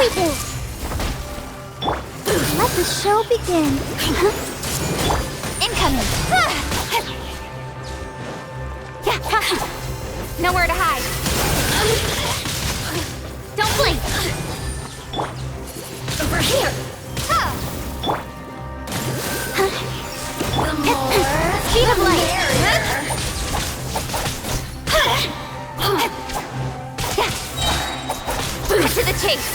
this! Let the show begin. Incoming! Nowhere to hide. Don't blink! Over here! The more speed of light! To the chase!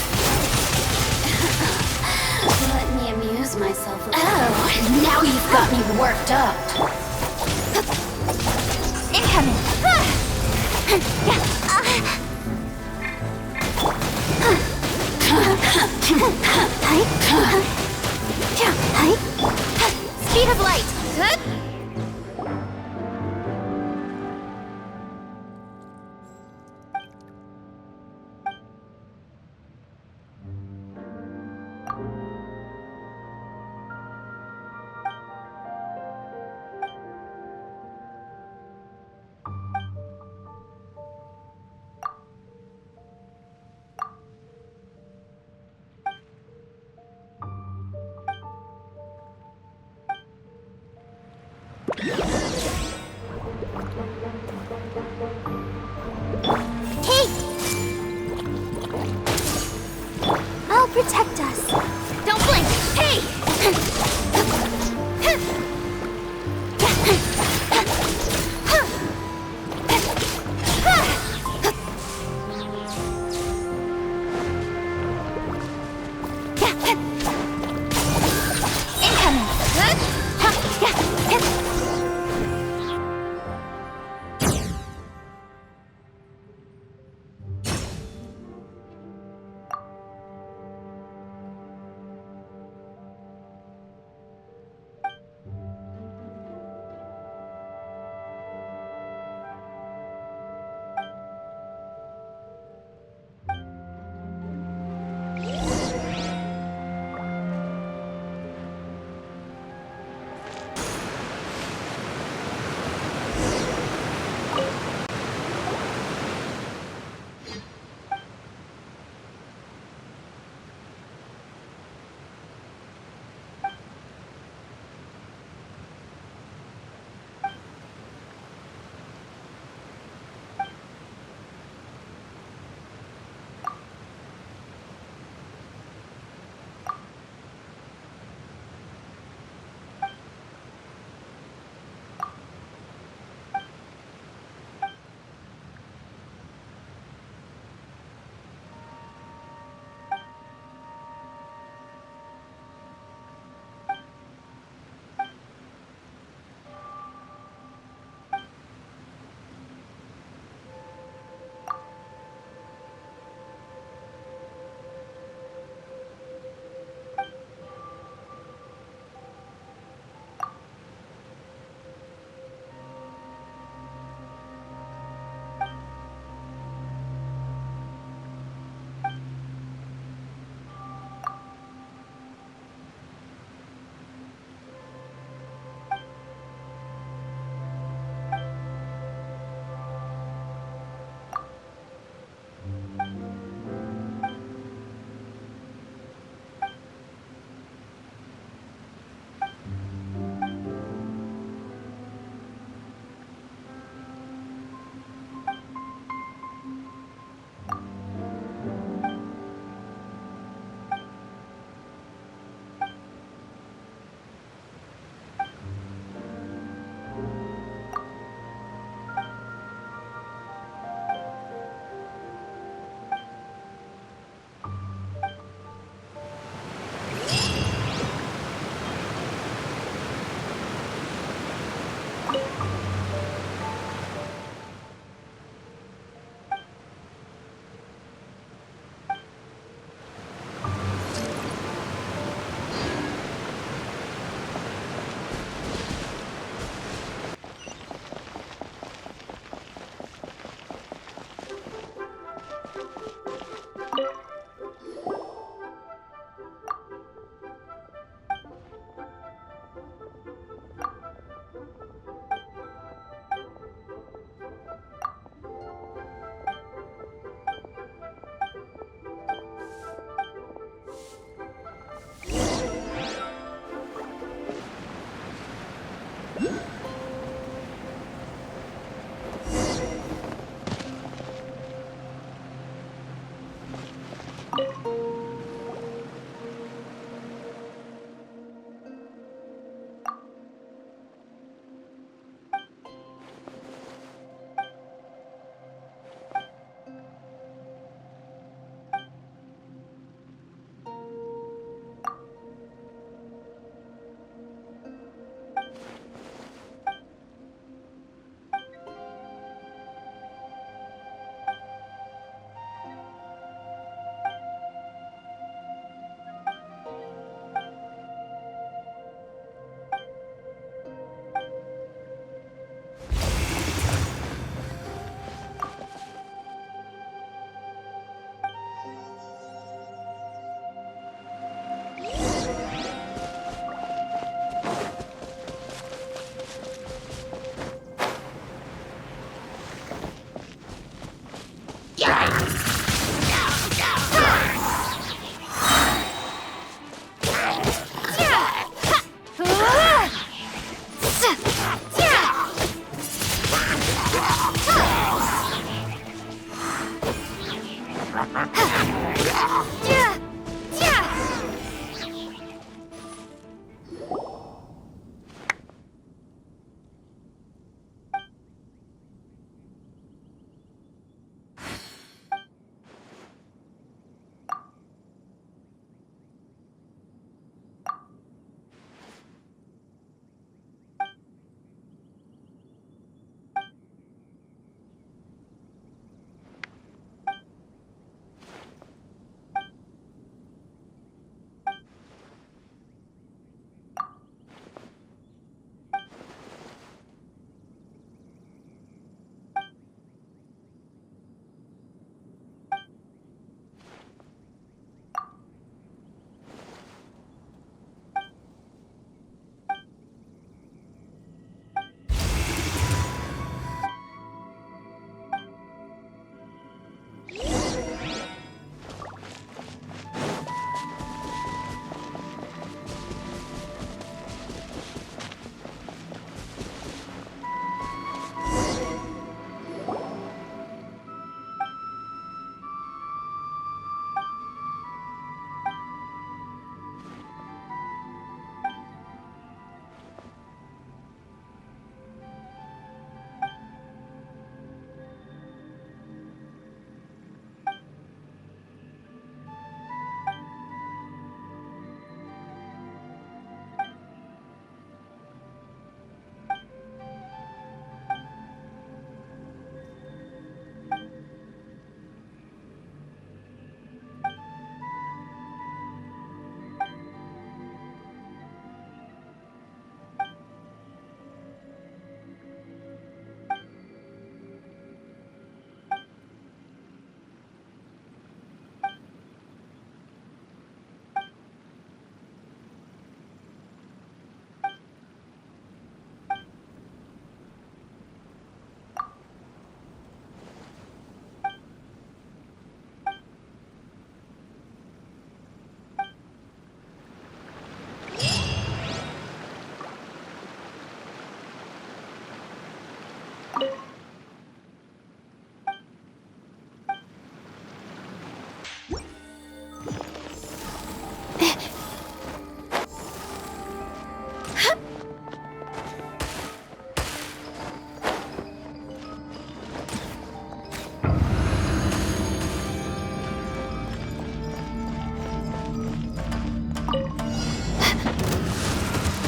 Let me amuse myself a little. Oh, now you've got me worked up. Incoming! Speed of light! I'll protect us. Don't blink! Hey!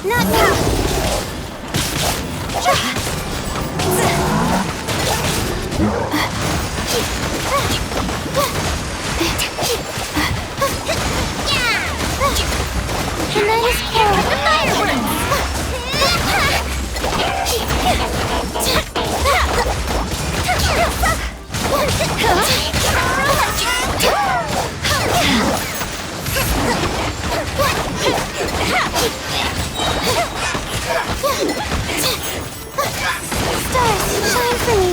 Not now! The night is cold. The fireworks! Stars, shine for me.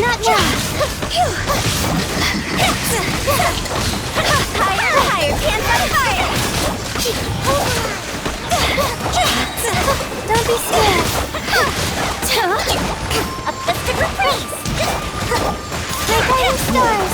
Not now. Higher, higher, can't fight higher. Don't be scared. Uplifted reprise. My guiding stars.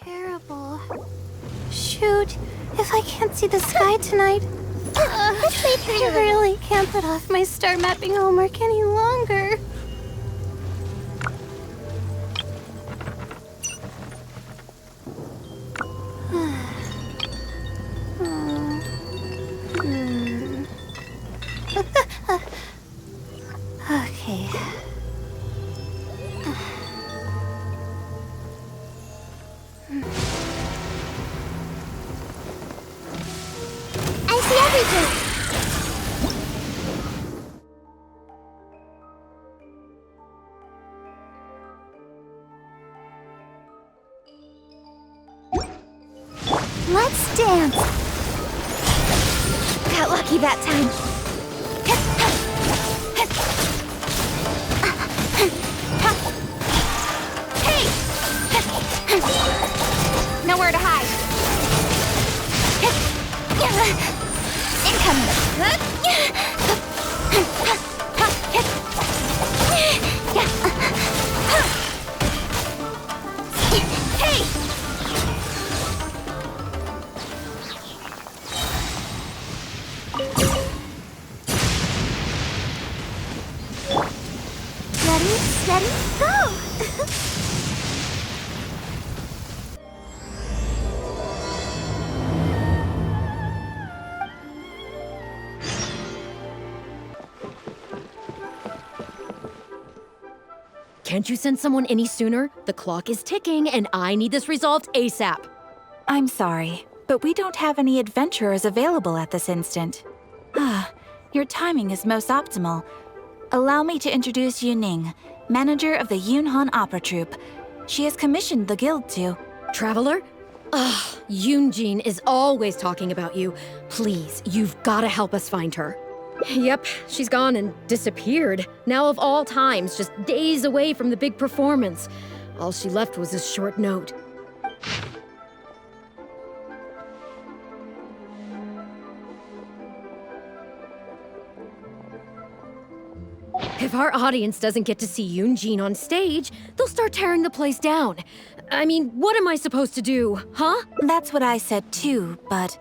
Terrible. Shoot, if I can't see the sky tonight, I really can't put off my star mapping homework any longer. Okay. I see everything! Let's dance! Got lucky that time. Hey! Nowhere to hide. Hey! Ready, steady, go! Can't you send someone any sooner? The clock is ticking, and I need this resolved ASAP. I'm sorry, but we don't have any adventurers available at this instant. Your timing is most optimal. Allow me to introduce Yuning, manager of the Yunhan Opera Troupe. She has commissioned the guild to... Traveler? Ugh, Yunjin is always talking about you. Please, you've gotta help us find her. Yep, she's gone and disappeared. Now of all times, just days away from the big performance. All she left was a short note. If our audience doesn't get to see Yunjin on stage, they'll start tearing the place down. I mean, what am I supposed to do, huh? That's what I said too, but...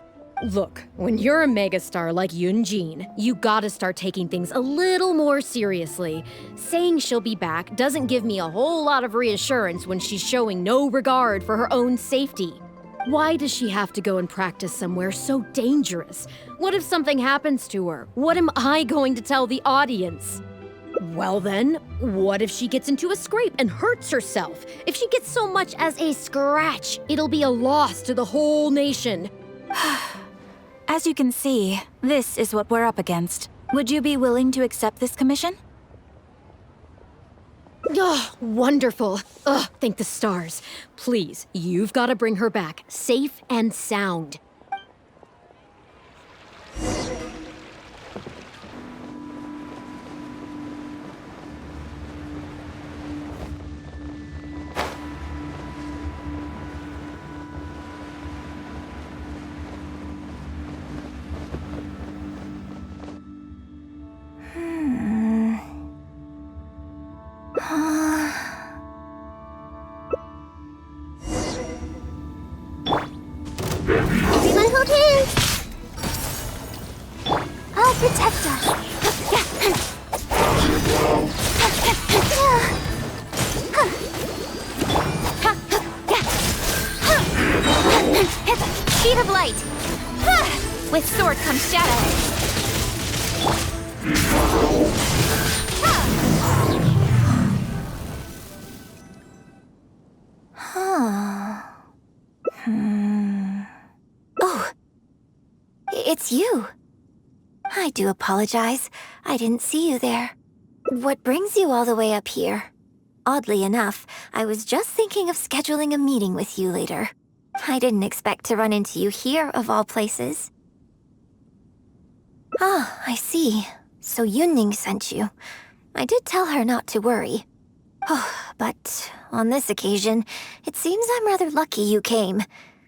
Look, when you're a megastar like Yunjin, you gotta start taking things a little more seriously. Saying she'll be back doesn't give me a whole lot of reassurance when she's showing no regard for her own safety. Why does she have to go and practice somewhere so dangerous? What if something happens to her? What am I going to tell the audience? Well then, what if she gets into a scrape and hurts herself? If she gets so much as a scratch, it'll be a loss to the whole nation. As you can see, this is what we're up against. Would you be willing to accept this commission? Oh, wonderful. Ugh, thank the stars. Please, you've got to bring her back, safe and sound. Everyone hold hands! I'll protect us. Speed of light. With sword comes shadow. Oh, it's you. I do apologize. I didn't see you there. What brings you all the way up here? Oddly enough, I was just thinking of scheduling a meeting with you later. I didn't expect to run into you here, of all places. Ah, I see. So Yunning sent you. I did tell her not to worry. Oh, but on this occasion, it seems I'm rather lucky you came.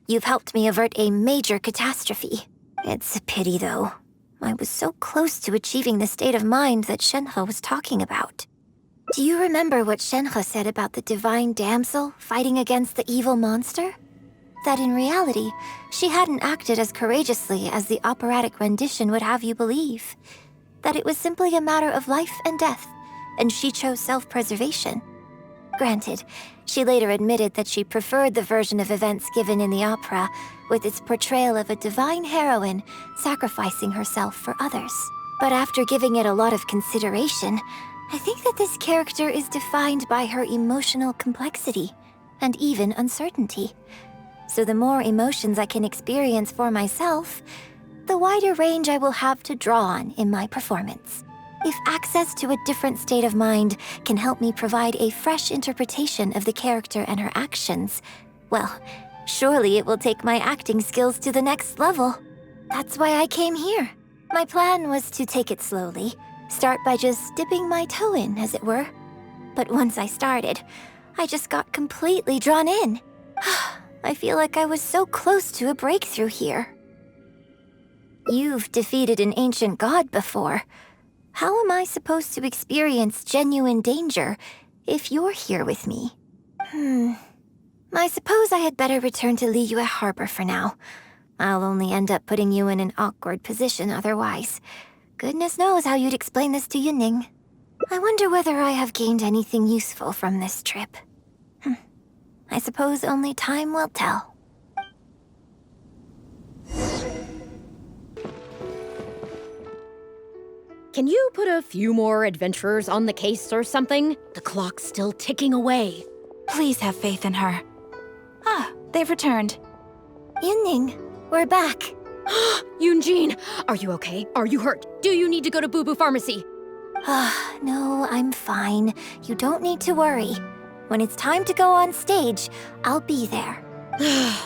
You've helped me avert a major catastrophe. It's a pity, though. I was so close to achieving the state of mind that Shenhe was talking about. Do you remember what Shenhe said about the divine damsel fighting against the evil monster? That in reality, she hadn't acted as courageously as the operatic rendition would have you believe. That it was simply a matter of life and death, and she chose self-preservation. Granted, she later admitted that she preferred the version of events given in the opera, with its portrayal of a divine heroine sacrificing herself for others. But after giving it a lot of consideration, I think that this character is defined by her emotional complexity, and even uncertainty. So the more emotions I can experience for myself, the wider range I will have to draw on in my performance. If access to a different state of mind can help me provide a fresh interpretation of the character and her actions, well, surely it will take my acting skills to the next level. That's why I came here. My plan was to take it slowly, start by just dipping my toe in, as it were. But once I started, I just got completely drawn in. I feel like I was so close to a breakthrough here. You've defeated an ancient god before. How am I supposed to experience genuine danger if you're here with me? I suppose I had better return to Liyue Harbor for now. I'll only end up putting you in an awkward position otherwise. Goodness knows how you'd explain this to Yunning. I wonder whether I have gained anything useful from this trip. I suppose only time will tell. Can you put a few more adventurers on the case or something? The clock's still ticking away. Please have faith in her. Ah, they've returned. Yunning, we're back. Yunjin, are you okay? Are you hurt? Do you need to go to Boo Boo Pharmacy? No, I'm fine. You don't need to worry. When it's time to go on stage, I'll be there.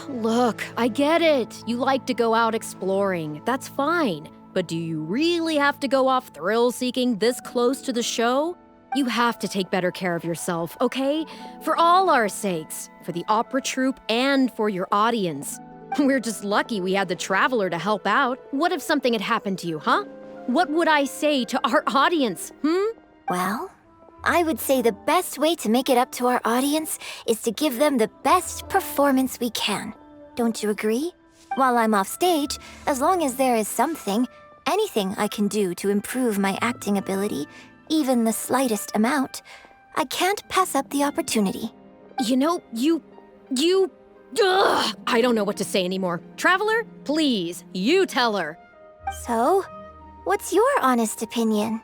Look, I get it. You like to go out exploring. That's fine. But do you really have to go off thrill-seeking this close to the show? You have to take better care of yourself, okay? For all our sakes. For the opera troupe and for your audience. We're just lucky we had the Traveler to help out. What if something had happened to you, huh? What would I say to our audience, Well, I would say the best way to make it up to our audience is to give them the best performance we can. Don't you agree? While I'm off stage, as long as there is something, anything I can do to improve my acting ability, even the slightest amount, I can't pass up the opportunity. You know, I don't know what to say anymore. Traveler, please, you tell her. So, what's your honest opinion?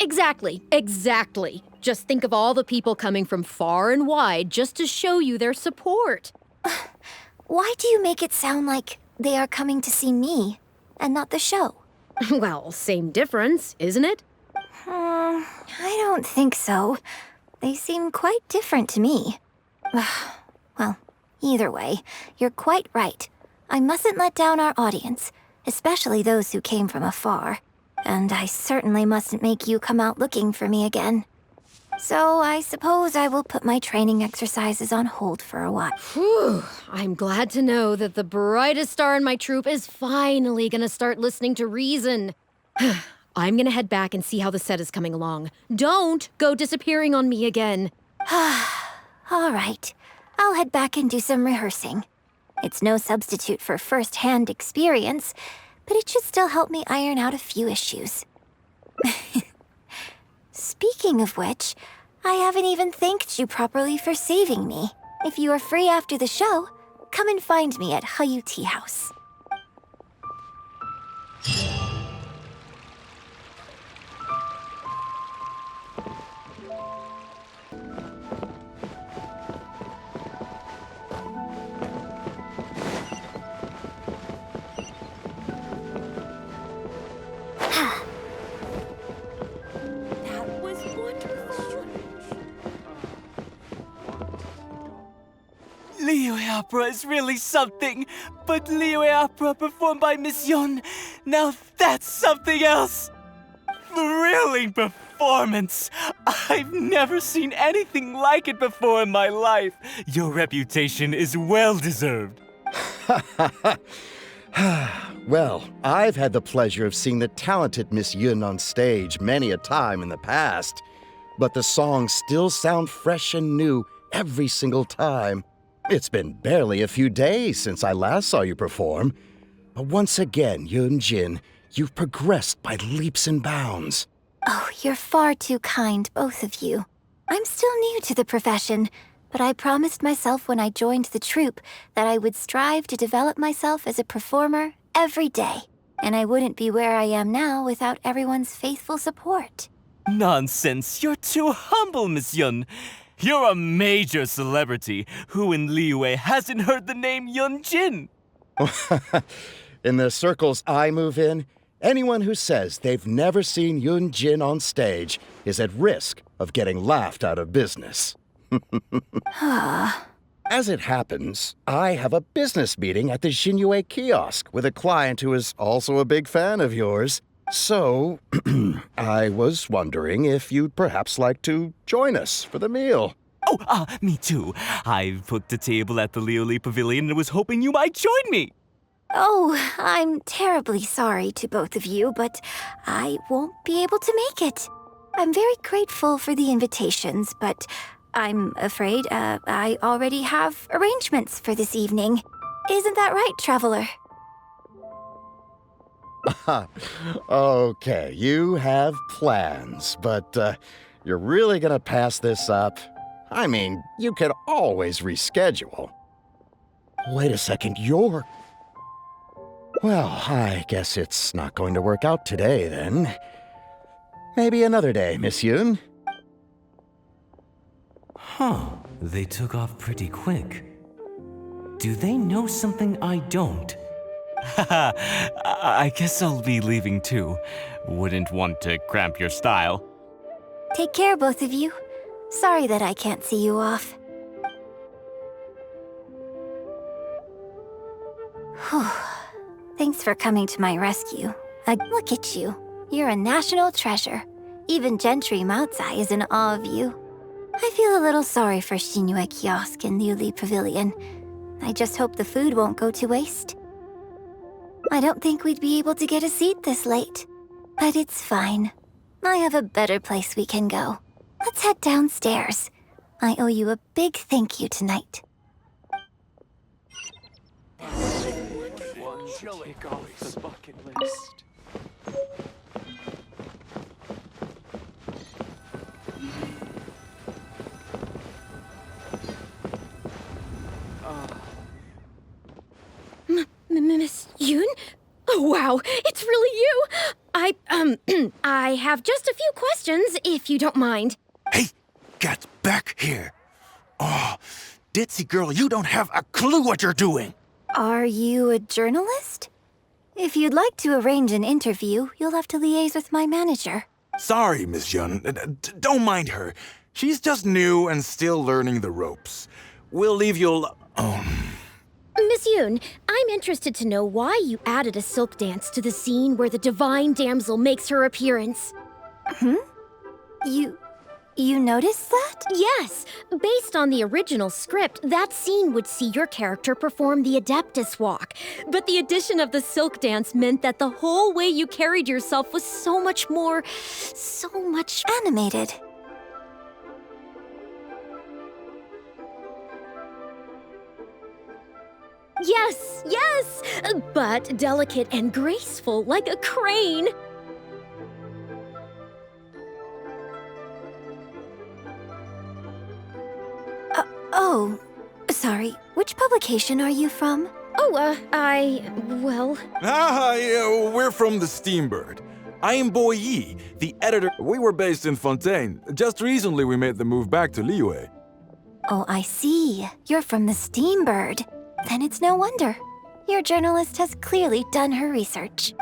Exactly. Just think of all the people coming from far and wide just to show you their support. Why do you make it sound like they are coming to see me and not the show? Well, same difference, isn't it? I don't think so. They seem quite different to me. Well, either way, you're quite right. I mustn't let down our audience, especially those who came from afar. And I certainly mustn't make you come out looking for me again. So I suppose I will put my training exercises on hold for a while. Whew, I'm glad to know that the brightest star in my troop is finally gonna start listening to reason. I'm gonna head back and see how the set is coming along. Don't go disappearing on me again. All right, I'll head back and do some rehearsing. It's no substitute for first-hand experience, but it should still help me iron out a few issues. Speaking of which, I haven't even thanked you properly for saving me. If you are free after the show, come and find me at Hayu Tea House. Liyue opera is really something, but Liyue opera performed by Miss Yun, now that's something else! Thrilling performance! I've never seen anything like it before in my life. Your reputation is well-deserved. Well, I've had the pleasure of seeing the talented Miss Yun on stage many a time in the past, but the songs still sound fresh and new every single time. It's been barely a few days since I last saw you perform. But once again, Yun-jin, you've progressed by leaps and bounds. Oh, you're far too kind, both of you. I'm still new to the profession, but I promised myself when I joined the troupe that I would strive to develop myself as a performer every day. And I wouldn't be where I am now without everyone's faithful support. Nonsense, you're too humble, Miss Yun. You're a major celebrity. Who in Liyue hasn't heard the name Yun-jin? In the circles I move in, anyone who says they've never seen Yun-jin on stage is at risk of getting laughed out of business. As it happens, I have a business meeting at the Xinyue kiosk with a client who is also a big fan of yours. So, I was wondering if you'd perhaps like to join us for the meal. Oh, me too. I've booked a table at the Lioli Pavilion and was hoping you might join me. Oh, I'm terribly sorry to both of you, but I won't be able to make it. I'm very grateful for the invitations, but I'm afraid I already have arrangements for this evening. Isn't that right, Traveler? Okay, you have plans, but you're really gonna pass this up? I mean, you could always reschedule. Wait a second, you're... Well, I guess it's not going to work out today, then. Maybe another day, Miss Yun. Huh, they took off pretty quick. Do they know something I don't? Haha, I guess I'll be leaving too. Wouldn't want to cramp your style. Take care, both of you. Sorry that I can't see you off. Whew. Thanks for coming to my rescue. Look at you. You're a national treasure. Even Gentry Moutsai is in awe of you. I feel a little sorry for Xinyue Kiosk and Liuli Pavilion. I just hope the food won't go to waste. I don't think we'd be able to get a seat this late. But it's fine. I have a better place we can go. Let's head downstairs. I owe you a big thank you tonight. Tick off the bucket list. Miss Yun? Oh, wow, wow, it's really you! I have just a few questions, if you don't mind. Hey, get back here. Oh, ditzy girl, you don't have a clue what you're doing. Are you a journalist? If you'd like to arrange an interview, you'll have to liaise with my manager. Sorry, Miss Yun. Don't mind her. She's just new and still learning the ropes. We'll leave you alone. Miss Yoon, I'm interested to know why you added a silk dance to the scene where the divine damsel makes her appearance. You noticed that? Yes, based on the original script, that scene would see your character perform the Adeptus Walk. But the addition of the silk dance meant that the whole way you carried yourself was so much Animated. Yes, but delicate and graceful like a crane. Oh, sorry. Which publication are you from? Well... Yeah, we're from the Steambird. I am Boy Yi, the editor. We were based in Fontaine. Just recently we made the move back to Liyue. Oh, I see. You're from the Steambird. Then it's no wonder. Your journalist has clearly done her research.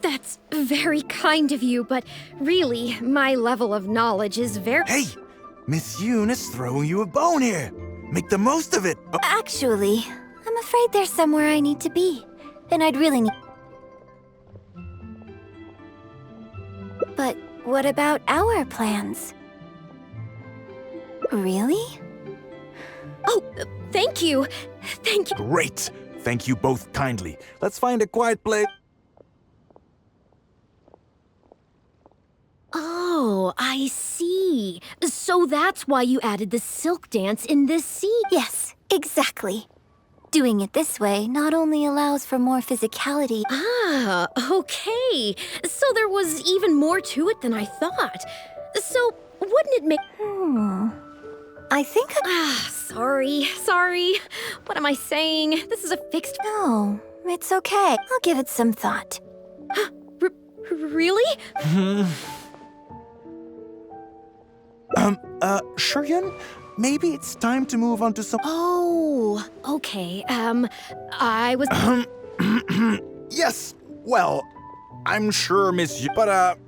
That's very kind of you, but really, my level of knowledge is very... Hey, Miss Yoon is throwing you a bone here. Make the most of it. Oh. Actually, I'm afraid there's somewhere I need to be. And I'd really need... But what about our plans? Really? Oh, thank you. Thank you. Great. Thank you both kindly. Let's find a quiet place. Oh, I see. So that's why you added the silk dance in this scene. Yes, exactly. Doing it this way not only allows for more physicality... Ah, okay. So there was even more to it than I thought. So, wouldn't it make... I think Sorry. What am I saying? This is a fixed... No, it's okay. I'll give it some thought. Really? Shuryun, maybe it's time to move on to some... Oh, okay. I was... Yes, well, I'm sure Miss Yu, but,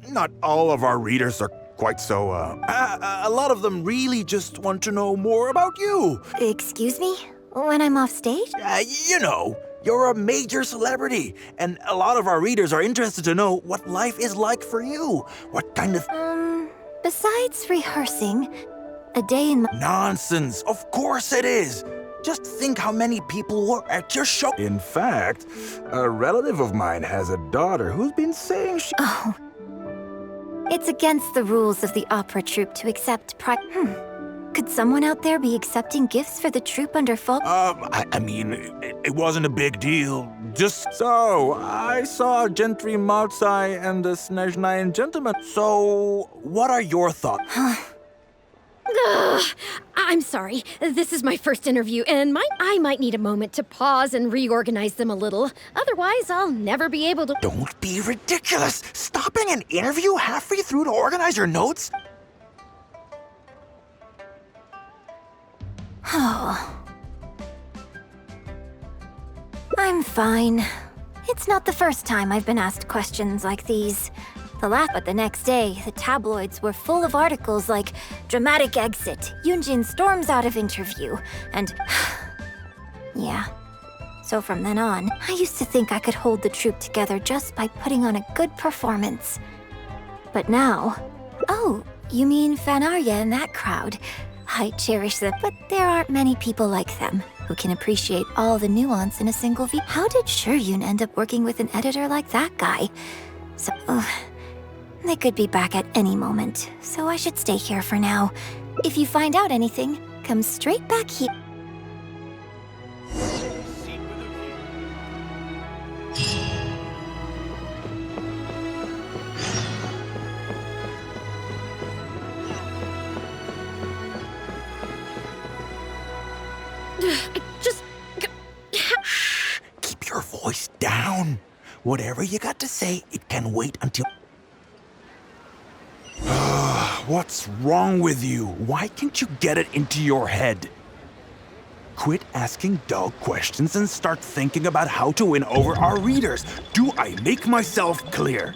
not all of our readers are quite so, a lot of them really just want to know more about you. Excuse me? When I'm off stage? You know, you're a major celebrity, and a lot of our readers are interested to know what life is like for you. What kind of... Besides rehearsing, a day in my... Nonsense, of course it is. Just think how many people were at your show. In fact, a relative of mine has a daughter who's been saying she... Oh. It's against the rules of the opera troupe to accept Could someone out there be accepting gifts for the troupe under full... I mean, it wasn't a big deal. Just so, I saw a gentry Maltsai and a Snezhnayan gentleman. So, what are your thoughts? I'm sorry. This is my first interview, and I might need a moment to pause and reorganize them a little. Otherwise, I'll never be able to... Don't be ridiculous! Stopping an interview halfway through to organize your notes? Oh. I'm fine. It's not the first time I've been asked questions like these. But the next day, the tabloids were full of articles like, dramatic exit, Yoonjin storms out of interview, and... yeah. So from then on, I used to think I could hold the troupe together just by putting on a good performance. But now... Oh, you mean Fanarya and that crowd. I cherish them, but there aren't many people like them who can appreciate all the nuance in a single V. How did Shuryun end up working with an editor like that guy? So... they could be back at any moment, so I should stay here for now. If you find out anything, come straight back here. Shh! Keep your voice down. Whatever you got to say, it can wait until... What's wrong with you? Why can't you get it into your head? Quit asking dull questions and start thinking about how to win over our readers. Do I make myself clear?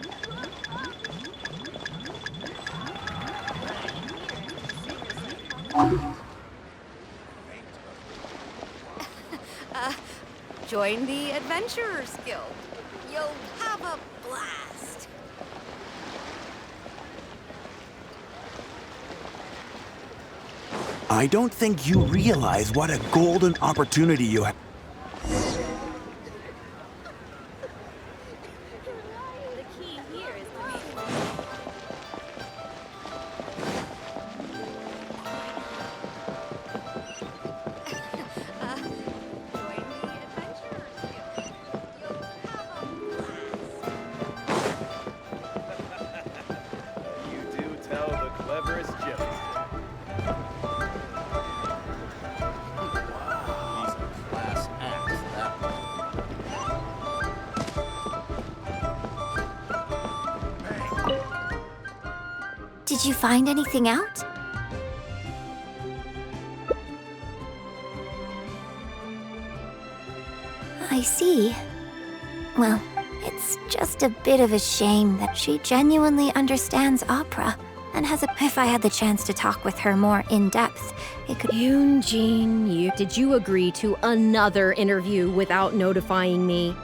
Join the Adventurers Guild. You'll have a blast. I don't think you realize what a golden opportunity you have. The key here is to be... Join the Adventurers Guild. You'll have a blast. You do tell the cleverest jokes. Did you find anything out? I see. Well, it's just a bit of a shame that she genuinely understands opera and has a... If I had the chance to talk with her more in depth, it could... Eugene, did you agree to another interview without notifying me?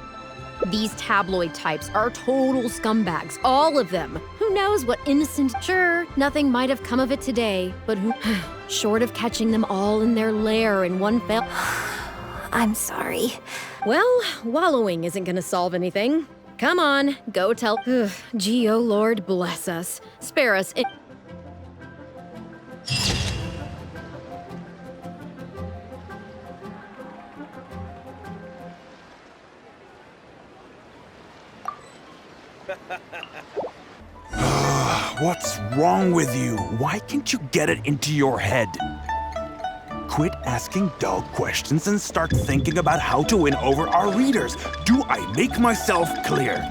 These tabloid types are total scumbags, all of them. Who knows what innocent... Sure, nothing might have come of it today, but who... Short of catching them all in their lair in one fell... I'm sorry. Well, wallowing isn't gonna solve anything. Come on, go tell... Gee, oh Lord, bless us. Spare us... What's wrong with you? Why can't you get it into your head? Quit asking dull questions and start thinking about how to win over our readers. Do I make myself clear?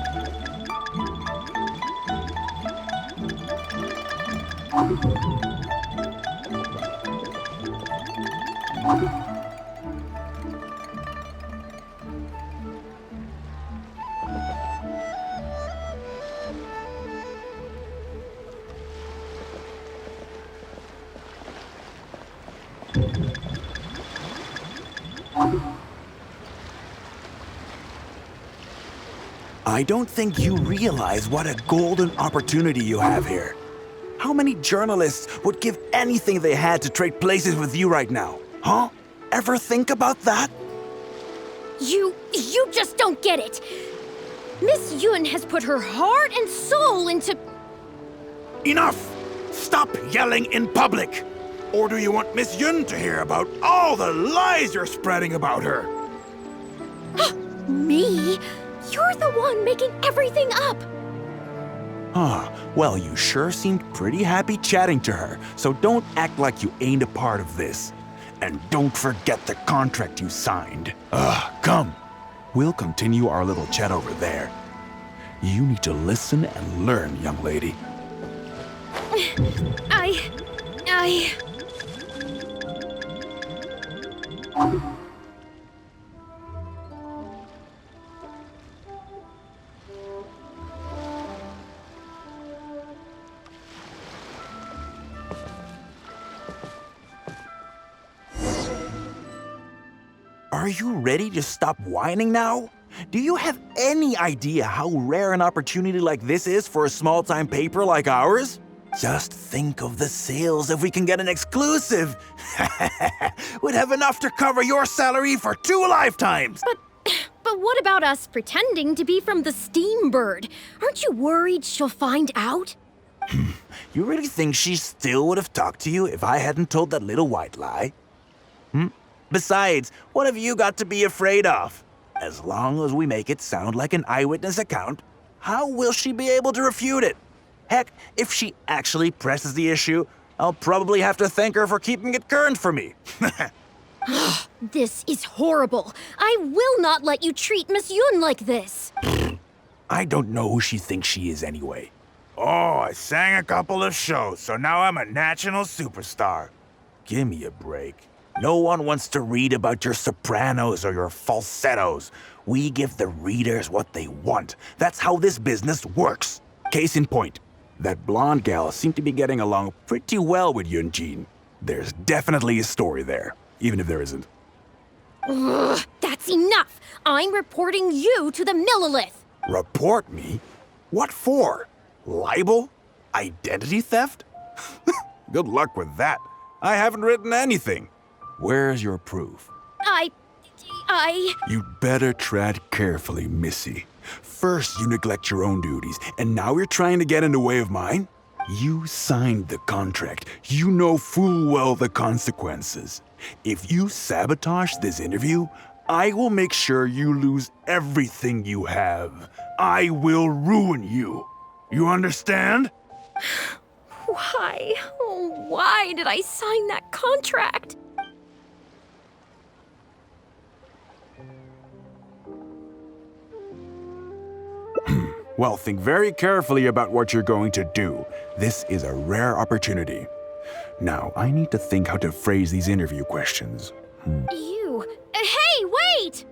I don't think you realize what a golden opportunity you have here. How many journalists would give anything they had to trade places with you right now? Huh? Ever think about that? You just don't get it. Miss Yun has put her heart and soul into... Enough! Stop yelling in public! Or do you want Miss Yun to hear about all the lies you're spreading about her? Me? You're the one making everything up! Well, you sure seemed pretty happy chatting to her, so don't act like you ain't a part of this. And don't forget the contract you signed. Come. We'll continue our little chat over there. You need to listen and learn, young lady. Are you ready to stop whining now? Do you have any idea how rare an opportunity like this is for a small-time paper like ours? Just think of the sales if we can get an exclusive. We'd have enough to cover your salary for 2 lifetimes. But what about us pretending to be from the Steambird? Aren't you worried she'll find out? You really think she still would have talked to you if I hadn't told that little white lie? Besides, what have you got to be afraid of? As long as we make it sound like an eyewitness account, how will she be able to refute it? Heck, if she actually presses the issue, I'll probably have to thank her for keeping it current for me. This is horrible. I will not let you treat Miss Yun like this. I don't know who she thinks she is anyway. Oh, I sang a couple of shows, so now I'm a national superstar. Give me a break. No one wants to read about your sopranos or your falsettos. We give the readers what they want. That's how this business works. Case in point, that blonde gal seemed to be getting along pretty well with Yunjin. There's definitely a story there, even if there isn't. Ugh, that's enough! I'm reporting you to the Millilith! Report me? What for? Libel? Identity theft? Good luck with that. I haven't written anything. Where's your proof? I... You'd better tread carefully, Missy. First you neglect your own duties, and now you're trying to get in the way of mine? You signed the contract. You know full well the consequences. If you sabotage this interview, I will make sure you lose everything you have. I will ruin you. You understand? Why? Oh, why did I sign that contract? Well, think very carefully about what you're going to do. This is a rare opportunity. Now, I need to think how to phrase these interview questions. You... Hey, wait!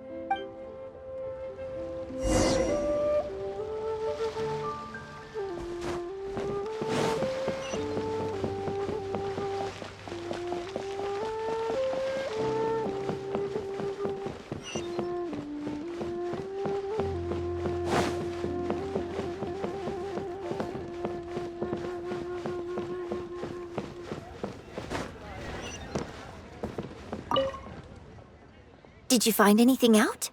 Did you find anything out?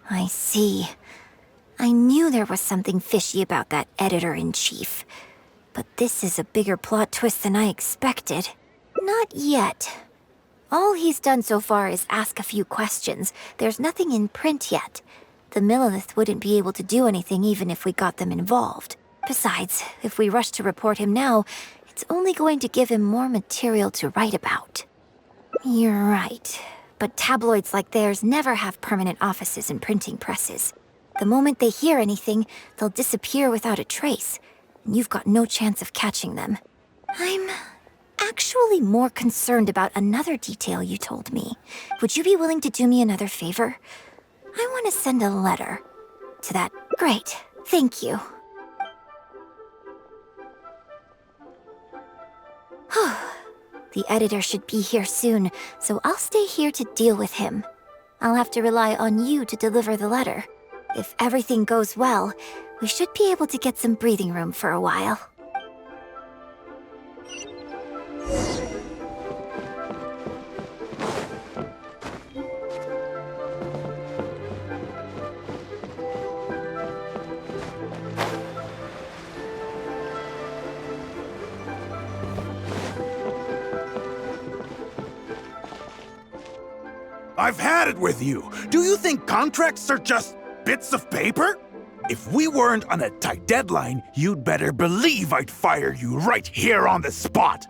I see. I knew there was something fishy about that editor-in-chief. But this is a bigger plot twist than I expected. Not yet. All he's done so far is ask a few questions. There's nothing in print yet. The Millilith wouldn't be able to do anything even if we got them involved. Besides, if we rush to report him now, it's only going to give him more material to write about. You're right. But tabloids like theirs never have permanent offices and printing presses. The moment they hear anything, they'll disappear without a trace, and you've got no chance of catching them. I'm actually more concerned about another detail you told me. Would you be willing to do me another favor? I want to send a letter to that... Great. Thank you. The editor should be here soon, so I'll stay here to deal with him. I'll have to rely on you to deliver the letter. If everything goes well, we should be able to get some breathing room for a while. I've had it with you. Do you think contracts are just bits of paper? If we weren't on a tight deadline, you'd better believe I'd fire you right here on the spot.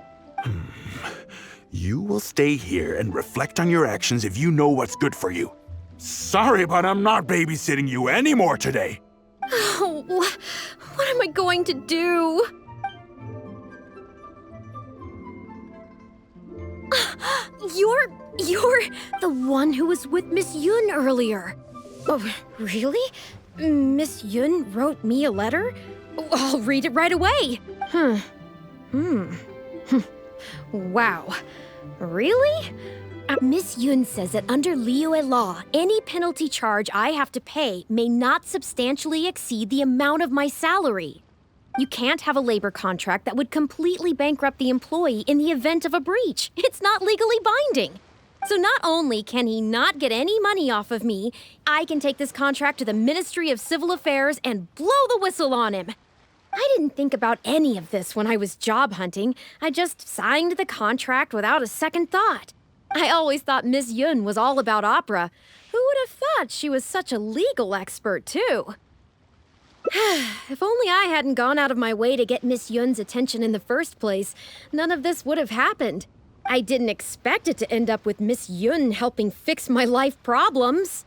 You will stay here and reflect on your actions if you know what's good for you. Sorry, but I'm not babysitting you anymore today. Oh, what am I going to do? You're the one who was with Miss Yun earlier. Oh, really? Miss Yun wrote me a letter? I'll read it right away. Wow. Really? Miss Yun says that under Liyue law, any penalty charge I have to pay may not substantially exceed the amount of my salary. You can't have a labor contract that would completely bankrupt the employee in the event of a breach. It's not legally binding. So not only can he not get any money off of me, I can take this contract to the Ministry of Civil Affairs and blow the whistle on him. I didn't think about any of this when I was job hunting. I just signed the contract without a second thought. I always thought Miss Yun was all about opera. Who would have thought she was such a legal expert, too? If only I hadn't gone out of my way to get Miss Yun's attention in the first place, none of this would have happened. I didn't expect it to end up with Miss Yun helping fix my life problems.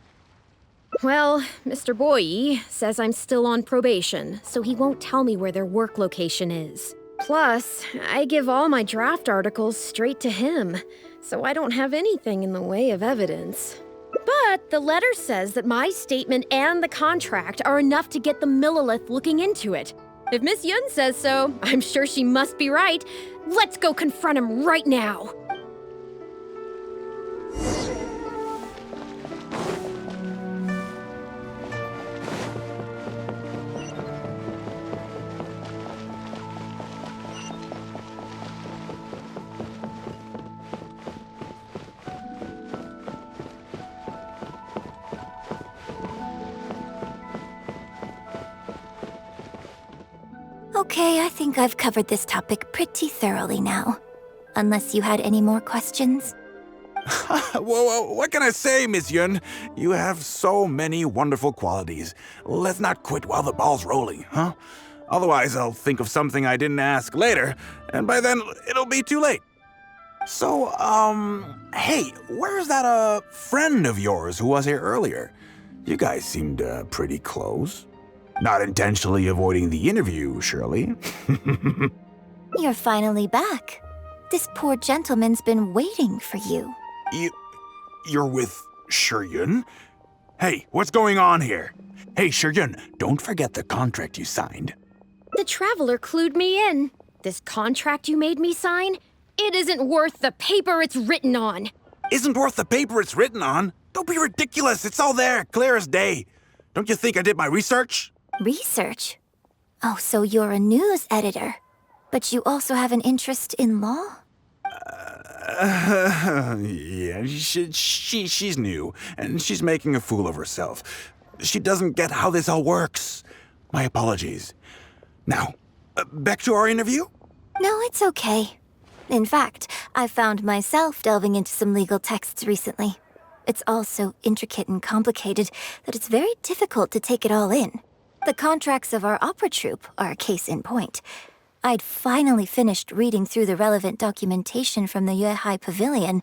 Well, Mr. Boyi says I'm still on probation, so he won't tell me where their work location is. Plus, I give all my draft articles straight to him, so I don't have anything in the way of evidence. But the letter says that my statement and the contract are enough to get the Millilith looking into it. If Miss Yun says so, I'm sure she must be right. Let's go confront him right now. Okay, I think I've covered this topic pretty thoroughly now. Unless you had any more questions? Well, what can I say, Miss Yun? You have so many wonderful qualities. Let's not quit while the ball's rolling, huh? Otherwise, I'll think of something I didn't ask later, and by then, it'll be too late. So, hey, where's that, friend of yours who was here earlier? You guys seemed, pretty close. Not intentionally avoiding the interview, surely. You're finally back. This poor gentleman's been waiting for you. You're with Shiryun? Hey, what's going on here? Hey, Shiryun, don't forget the contract you signed. The Traveler clued me in. This contract you made me sign? It isn't worth the paper it's written on. Isn't worth the paper it's written on? Don't be ridiculous. It's all there, clear as day. Don't you think I did my research? Research? Oh, so you're a news editor. But you also have an interest in law? Yeah, she's new, and she's making a fool of herself. She doesn't get how this all works. My apologies. Now, back to our interview? No, it's okay. In fact, I found myself delving into some legal texts recently. It's all so intricate and complicated that it's very difficult to take it all in. The contracts of our opera troupe are a case in point. I'd finally finished reading through the relevant documentation from the Yuehai Pavilion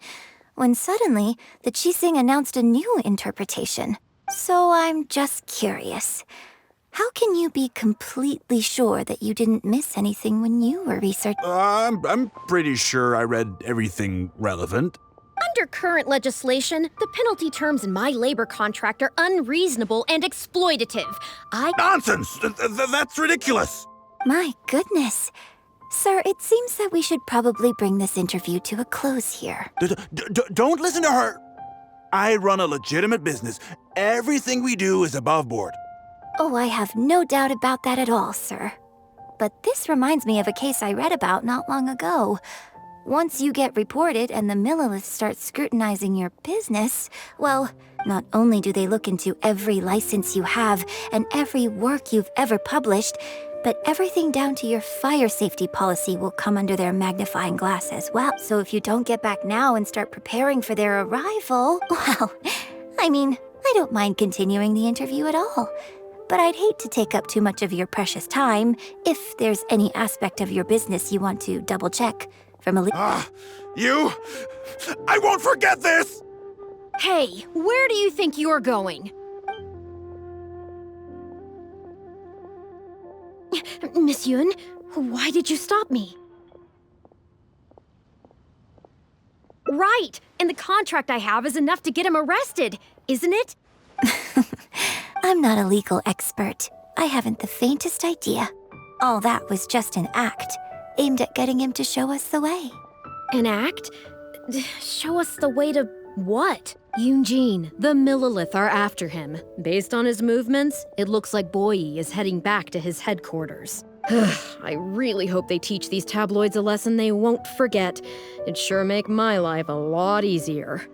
when suddenly the Qixing announced a new interpretation. So I'm just curious. How can you be completely sure that you didn't miss anything when you were researching? I'm pretty sure I read everything relevant. Under current legislation, the penalty terms in my labor contract are unreasonable and exploitative. Nonsense! That's ridiculous! My goodness. Sir, it seems that we should probably bring this interview to a close here. Don't listen to her! I run a legitimate business. Everything we do is above board. Oh, I have no doubt about that at all, sir. But this reminds me of a case I read about not long ago. Once you get reported and the Millilith starts scrutinizing your business, well, not only do they look into every license you have and every work you've ever published, but everything down to your fire safety policy will come under their magnifying glass as well. So if you don't get back now and start preparing for their arrival, well, I mean, I don't mind continuing the interview at all. But I'd hate to take up too much of your precious time if there's any aspect of your business you want to double-check from a You! I won't forget this! Hey, where do you think you're going? Miss Yun, why did you stop me? Right, and the contract I have is enough to get him arrested, isn't it? I'm not a legal expert. I haven't the faintest idea. All that was just an act, aimed at getting him to show us the way. An act? Show us the way to what? Yunjin, the Millilith are after him. Based on his movements, it looks like Boyi is heading back to his headquarters. I really hope they teach these tabloids a lesson they won't forget. It'd sure make my life a lot easier.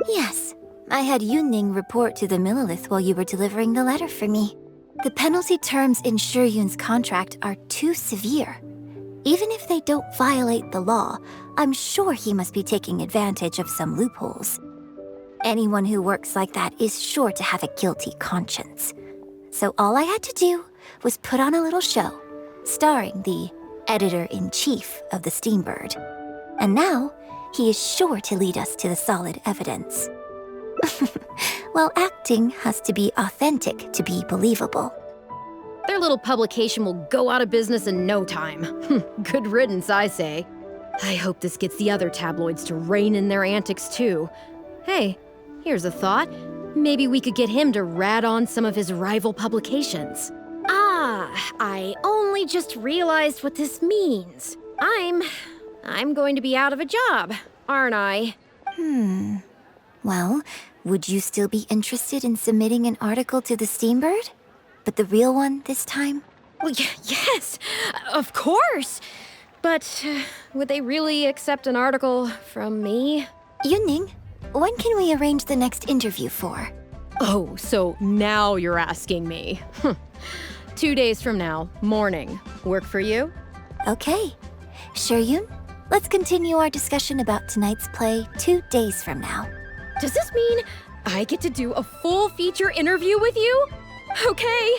Yes, I had Yunning report to the Millilith while you were delivering the letter for me. The penalty terms in Shiryun's contract are too severe. Even if they don't violate the law, I'm sure he must be taking advantage of some loopholes. Anyone who works like that is sure to have a guilty conscience. So all I had to do was put on a little show, starring the editor-in-chief of the Steambird. And now, he is sure to lead us to the solid evidence. Well, acting has to be authentic to be believable. Their little publication will go out of business in no time. Good riddance, I say. I hope this gets the other tabloids to rein in their antics too. Hey, here's a thought. Maybe we could get him to rat on some of his rival publications. Ah, I only just realized what this means. I'm going to be out of a job, aren't I? Well, would you still be interested in submitting an article to the Steambird? But the real one this time? Well, yes, of course. But would they really accept an article from me? Yunning, when can we arrange the next interview for? Oh, so now you're asking me. 2 days from now, morning. Work for you? Okay. Sure, Yun? Let's continue our discussion about tonight's play 2 days from now. Does this mean I get to do a full feature interview with you? Okay,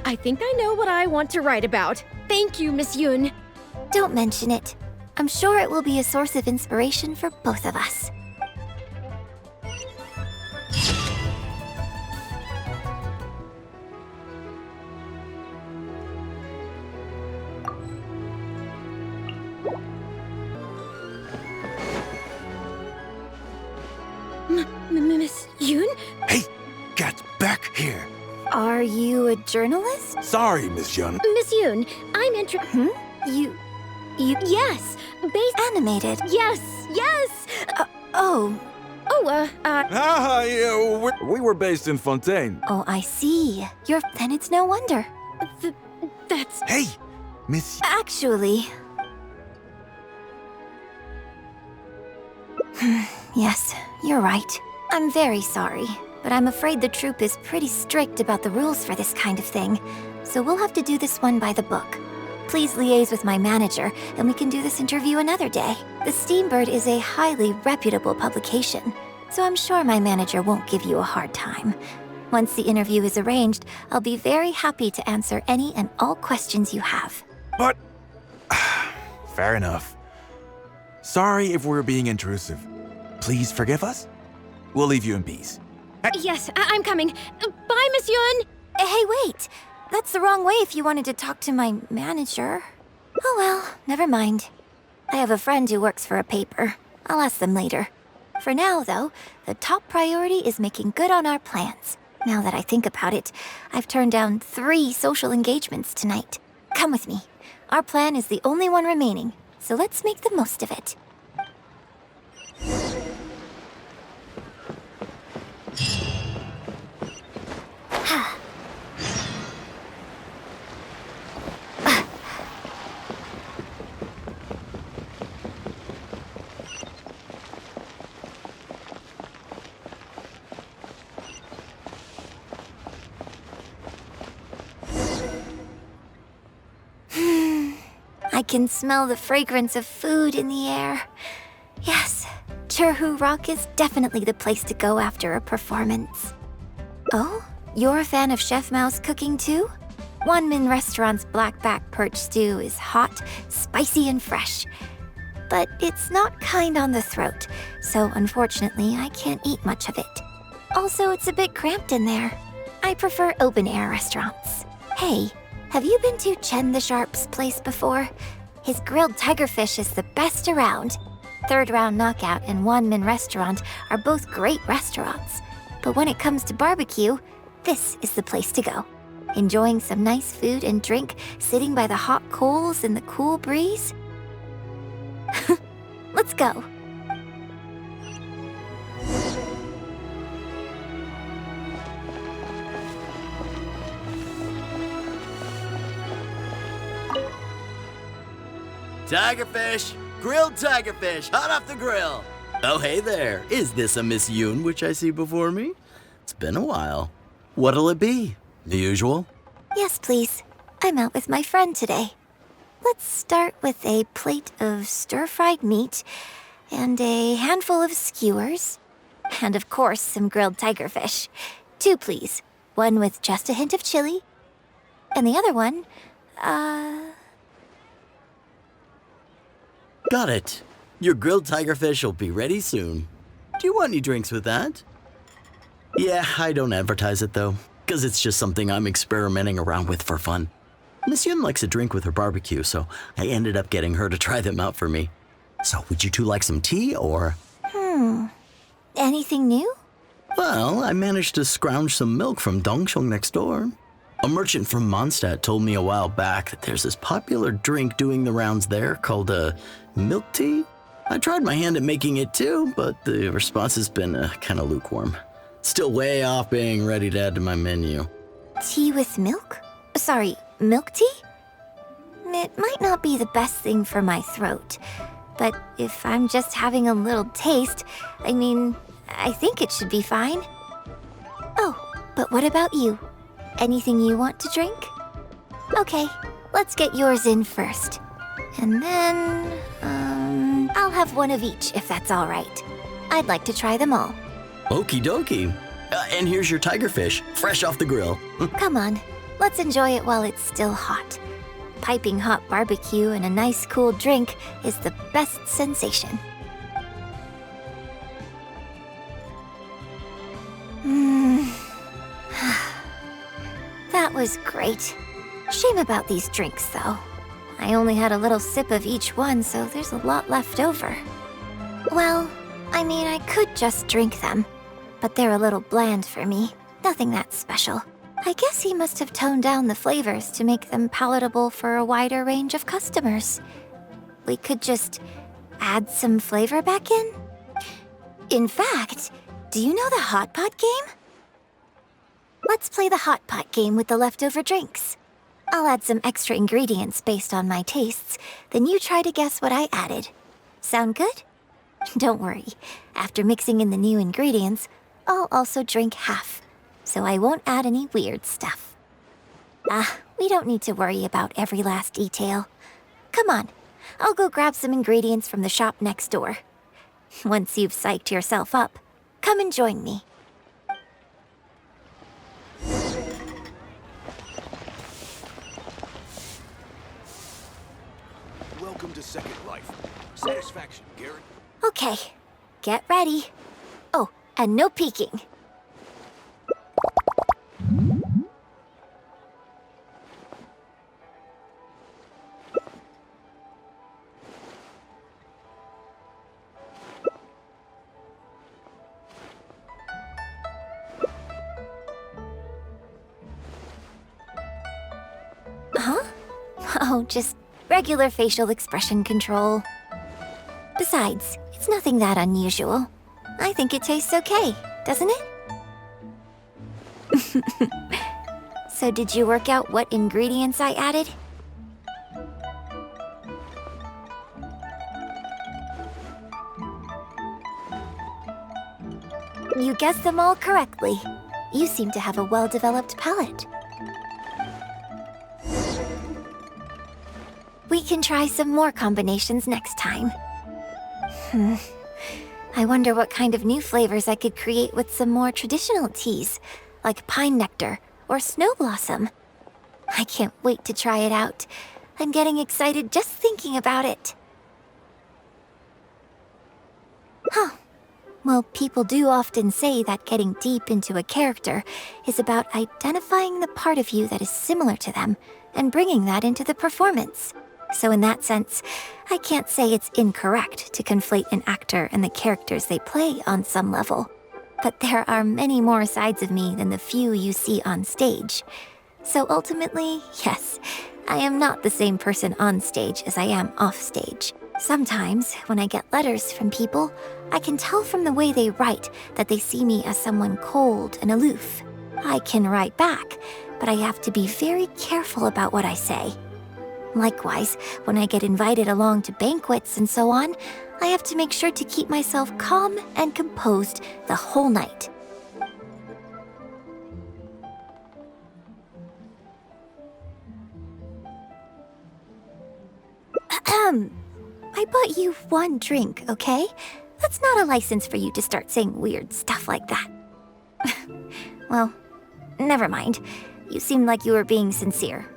I think I know what I want to write about. Thank you, Miss Yun. Don't mention it. I'm sure it will be a source of inspiration for both of us. Miss Yun? Hey, get back here. Are you a journalist? Sorry, Miss Yun. Miss Yun, I'm interested. You Yes, animated? Yes. Oh, Yeah, we were based in Fontaine. oh, I see. Then it's no wonder. That's... Hey, Miss... Actually... Yes, you're right. I'm very sorry, but I'm afraid the troupe is pretty strict about the rules for this kind of thing, so we'll have to do this one by the book. Please liaise with my manager, and we can do this interview another day. The Steambird is a highly reputable publication, so I'm sure my manager won't give you a hard time. Once the interview is arranged, I'll be very happy to answer any and all questions you have. But... Fair enough. Sorry if we're being intrusive. Please forgive us. We'll leave you in peace. Yes, I'm coming. Bye, Miss Yun! Hey, wait! That's the wrong way if you wanted to talk to my manager. Oh well, never mind. I have a friend who works for a paper. I'll ask them later. For now, though, the top priority is making good on our plans. Now that I think about it, I've turned down 3 social engagements tonight. Come with me. Our plan is the only one remaining, so let's make the most of it. I can smell the fragrance of food in the air. Yes, Churhu Rock is definitely the place to go after a performance. Oh, you're a fan of Chef Mao's cooking too? Wanmin Restaurant's blackback perch stew is hot, spicy, and fresh. But it's not kind on the throat, so unfortunately I can't eat much of it. Also, it's a bit cramped in there. I prefer open-air restaurants. Hey, have you been to Chen the Sharp's place before? His grilled tigerfish is the best around. Third Round Knockout and Wanmin Restaurant are both great restaurants. But when it comes to barbecue, this is the place to go. Enjoying some nice food and drink, sitting by the hot coals in the cool breeze. Let's go. Tigerfish! Grilled tigerfish, hot off the grill! Oh, hey there. Is this a Miss Yoon which I see before me? It's been a while. What'll it be? The usual? Yes, please. I'm out with my friend today. Let's start with a plate of stir-fried meat and a handful of skewers. And of course, some grilled tigerfish. 2, please. One with just a hint of chili. And the other one, Got it. Your grilled tigerfish will be ready soon. Do you want any drinks with that? Yeah, I don't advertise it though, because it's just something I'm experimenting around with for fun. Miss Yun likes a drink with her barbecue, so I ended up getting her to try them out for me. So would you two like some tea, or? Anything new? Well, I managed to scrounge some milk from Dongsheng next door. A merchant from Mondstadt told me a while back that there's this popular drink doing the rounds there called milk tea. I tried my hand at making it too, but the response has been kind of lukewarm. Still way off being ready to add to my menu. Tea with milk? Sorry, milk tea? It might not be the best thing for my throat, but if I'm just having a little taste, I think it should be fine. Oh, but what about you? Anything you want to drink? Okay, let's get yours in first. And then, I'll have one of each if that's all right. I'd like to try them all. Okie dokie. And here's your tigerfish, fresh off the grill. Come on, let's enjoy it while it's still hot. Piping hot barbecue and a nice cool drink is the best sensation. That was great. Shame about these drinks, though. I only had a little sip of each one, so there's a lot left over. Well, I could just drink them, but they're a little bland for me. Nothing that special. I guess he must have toned down the flavors to make them palatable for a wider range of customers. We could just add some flavor back in? In fact, do you know the hot pot game? Let's play the hot pot game with the leftover drinks. I'll add some extra ingredients based on my tastes, then you try to guess what I added. Sound good? Don't worry, after mixing in the new ingredients, I'll also drink half, so I won't add any weird stuff. We don't need to worry about every last detail. Come on, I'll go grab some ingredients from the shop next door. Once you've psyched yourself up, come and join me. Welcome to Second Life. Satisfaction, Garrett. Okay, get ready. Oh, and no peeking. Huh? Oh, just regular facial expression control. Besides, it's nothing that unusual. I think it tastes okay, doesn't it? So did you work out what ingredients I added? You guessed them all correctly. You seem to have a well-developed palate. We can try some more combinations next time. I wonder what kind of new flavors I could create with some more traditional teas, like pine nectar or snow blossom. I can't wait to try it out. I'm getting excited just thinking about it. Huh. Well, people do often say that getting deep into a character is about identifying the part of you that is similar to them and bringing that into the performance. So in that sense, I can't say it's incorrect to conflate an actor and the characters they play on some level. But there are many more sides of me than the few you see on stage. So ultimately, yes, I am not the same person on stage as I am off stage. Sometimes, when I get letters from people, I can tell from the way they write that they see me as someone cold and aloof. I can write back, but I have to be very careful about what I say. Likewise, when I get invited along to banquets and so on, I have to make sure to keep myself calm and composed the whole night. I bought you one drink, okay? That's not a license for you to start saying weird stuff like that. Well, never mind. You seemed like you were being sincere.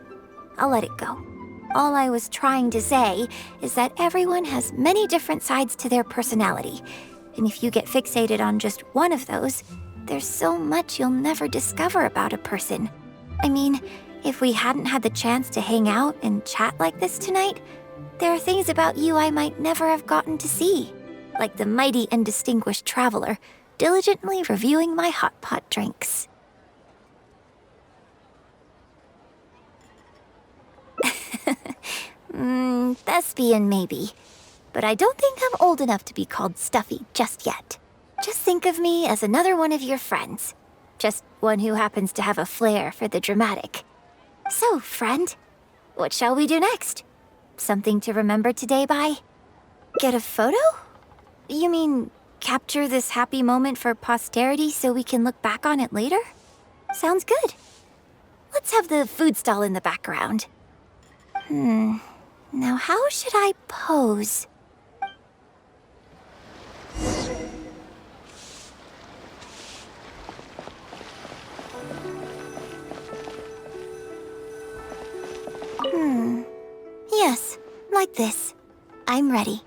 I'll let it go. All I was trying to say is that everyone has many different sides to their personality. And if you get fixated on just one of those, there's so much you'll never discover about a person. I mean, if we hadn't had the chance to hang out and chat like this tonight, there are things about you I might never have gotten to see. Like the mighty and distinguished traveler, diligently reviewing my hot pot drinks. Thespian maybe. But I don't think I'm old enough to be called stuffy just yet. Just think of me as another one of your friends. Just one who happens to have a flair for the dramatic. So, friend, what shall we do next? Something to remember today by? Get a photo? You mean capture this happy moment for posterity so we can look back on it later? Sounds good. Let's have the food stall in the background. Now how should I pose? Yes, like this. I'm ready.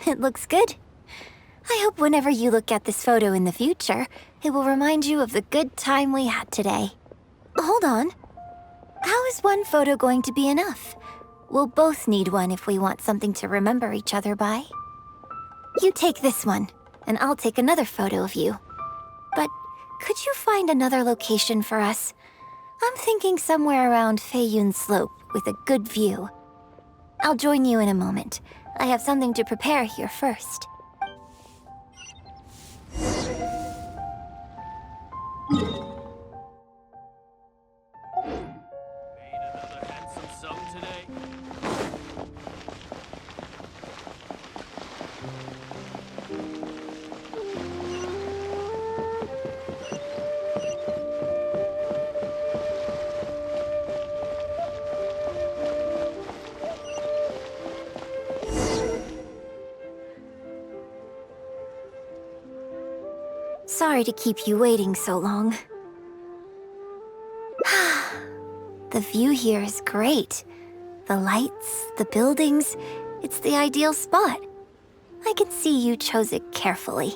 It looks good. I hope whenever you look at this photo in the future, it will remind you of the good time we had today. Hold on. How is one photo going to be enough? We'll both need one if we want something to remember each other by. You take this one, and I'll take another photo of you. But could you find another location for us? I'm thinking somewhere around Feiyun Slope with a good view. I'll join you in a moment. I have something to prepare here first. Sorry to keep you waiting so long. The view here is great. The lights, the buildings, it's the ideal spot. I can see you chose it carefully.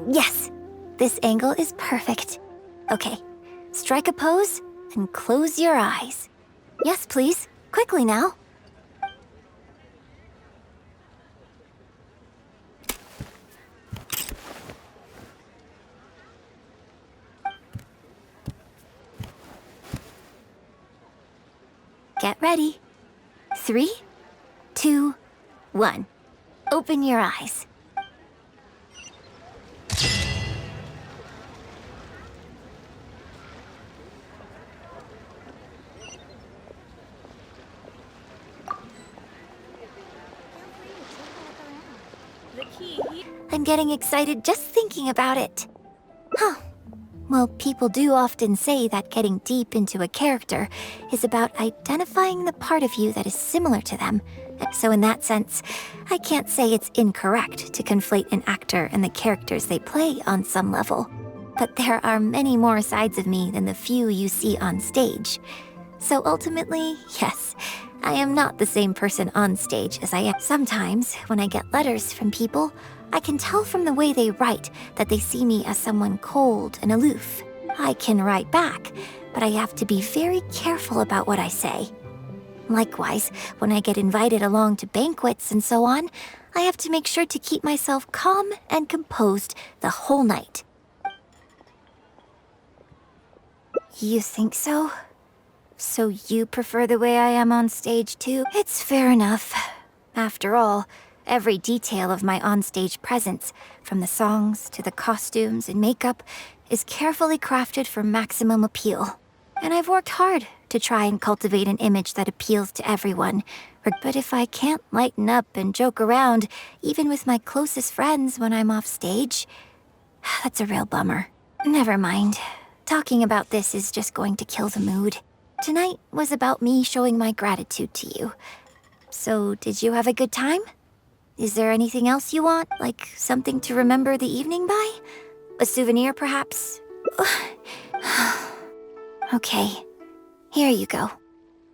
Yes, this angle is perfect. Okay, strike a pose and close your eyes. Yes, please. Quickly now. Get ready. 3, 2, 1. Open your eyes. I'm getting excited just thinking about it. Huh. Well, people do often say that getting deep into a character is about identifying the part of you that is similar to them. So in that sense, I can't say it's incorrect to conflate an actor and the characters they play on some level. But there are many more sides of me than the few you see on stage. So ultimately, yes, I am not the same person on stage as I am. Sometimes, when I get letters from people, I can tell from the way they write that they see me as someone cold and aloof. I can write back, but I have to be very careful about what I say. Likewise, when I get invited along to banquets and so on, I have to make sure to keep myself calm and composed the whole night. You think so? So you prefer the way I am on stage too? It's fair enough. After all, every detail of my onstage presence, from the songs to the costumes and makeup, is carefully crafted for maximum appeal. And I've worked hard to try and cultivate an image that appeals to everyone. But if I can't lighten up and joke around, even with my closest friends when I'm off stage, that's a real bummer. Never mind. Talking about this is just going to kill the mood. Tonight was about me showing my gratitude to you. So, did you have a good time? Is there anything else you want? Like something to remember the evening by? A souvenir, perhaps? Okay, here you go.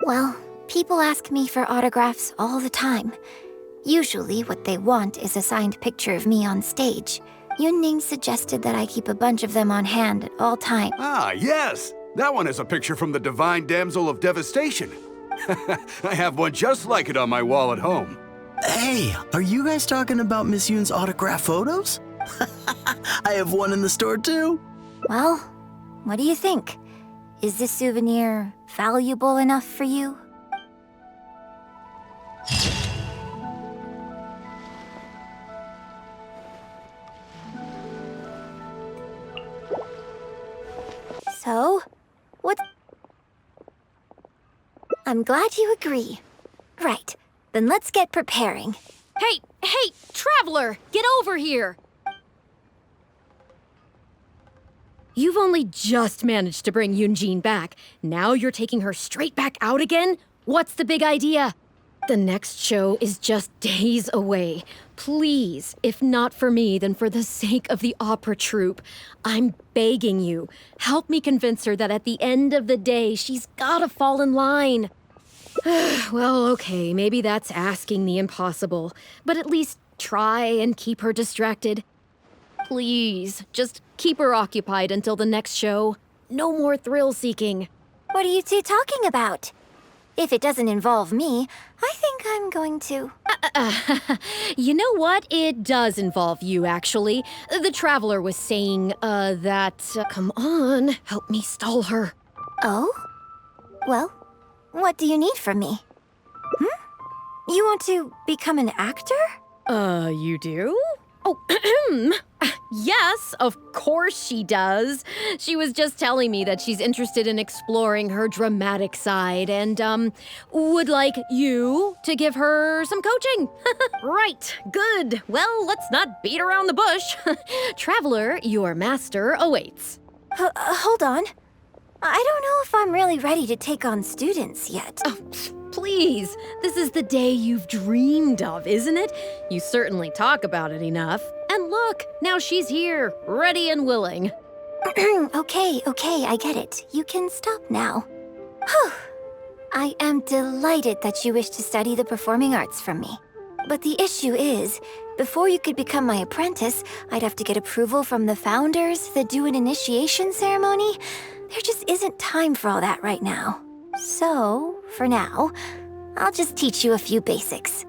Well, people ask me for autographs all the time. Usually what they want is a signed picture of me on stage. Yunning suggested that I keep a bunch of them on hand at all times. Ah, yes! That one is a picture from the Divine Damsel of Devastation. I have one just like it on my wall at home. Hey, are you guys talking about Miss Yoon's autograph photos? I have one in the store too. Well, what do you think? Is this souvenir valuable enough for you? So, what? I'm glad you agree. Right, then let's get preparing. Hey, Traveler! Get over here! You've only just managed to bring Yunjin back. Now you're taking her straight back out again? What's the big idea? The next show is just days away. Please, if not for me, then for the sake of the opera troupe, I'm begging you, help me convince her that at the end of the day, she's gotta fall in line. Well, okay, maybe that's asking the impossible, but at least try and keep her distracted. Please, just keep her occupied until the next show. No more thrill-seeking. What are you two talking about? If it doesn't involve me, I think I'm going to... You know what? It does involve you, actually. The Traveler was saying, come on, help me stall her. Oh? Well, what do you need from me? You want to become an actor? You do? Oh, yes, of course she does. She was just telling me that she's interested in exploring her dramatic side and, would like you to give her some coaching. Right, good. Well, let's not beat around the bush. Traveler, your master awaits. Hold on. I don't know if I'm really ready to take on students yet. Oh, please, this is the day you've dreamed of, isn't it? You certainly talk about it enough. And look, now she's here, ready and willing. Okay, I get it. You can stop now. Whew. I am delighted that you wish to study the performing arts from me. But the issue is, before you could become my apprentice, I'd have to get approval from the founders that do an initiation ceremony. There just isn't time for all that right now. So, for now, I'll just teach you a few basics.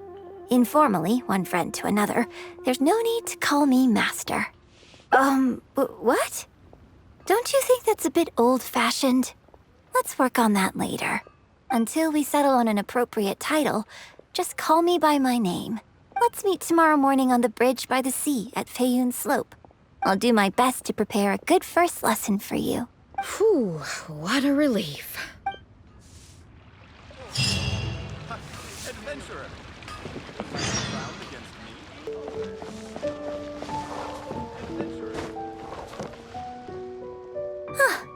Informally, one friend to another, there's no need to call me master. What? Don't you think that's a bit old-fashioned? Let's work on that later. Until we settle on an appropriate title, just call me by my name. Let's meet tomorrow morning on the bridge by the sea at Feiyun Slope. I'll do my best to prepare a good first lesson for you. Whew, what a relief. Adventurer.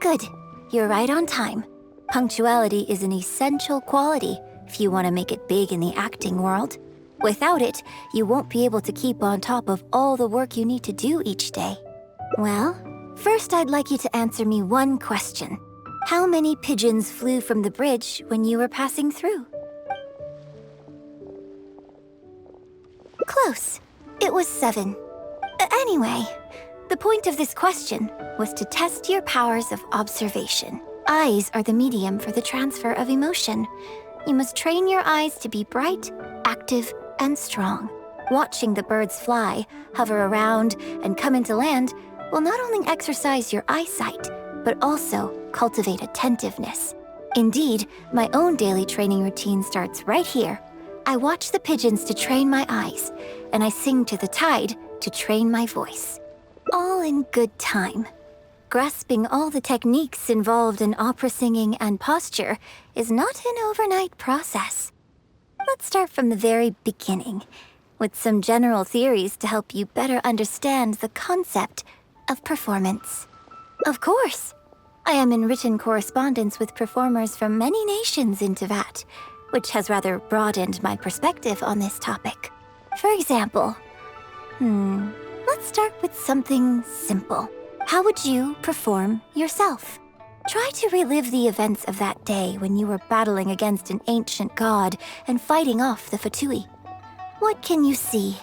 Good. You're right on time. Punctuality is an essential quality if you want to make it big in the acting world. Without it, you won't be able to keep on top of all the work you need to do each day. Well, first I'd like you to answer me one question. How many pigeons flew from the bridge when you were passing through? Close. It was 7. Anyway, the point of this question was to test your powers of observation. Eyes are the medium for the transfer of emotion. You must train your eyes to be bright, active, and strong. Watching the birds fly, hover around, and come into land will not only exercise your eyesight, but also cultivate attentiveness. Indeed, my own daily training routine starts right here. I watch the pigeons to train my eyes, and I sing to the tide to train my voice. All in good time. Grasping all the techniques involved in opera singing and posture is not an overnight process. Let's start from the very beginning, with some general theories to help you better understand the concept of performance. Of course, I am in written correspondence with performers from many nations in Teyvat, which has rather broadened my perspective on this topic. For example, let's start with something simple. How would you perform yourself? Try to relive the events of that day when you were battling against an ancient god and fighting off the Fatui. What can you see?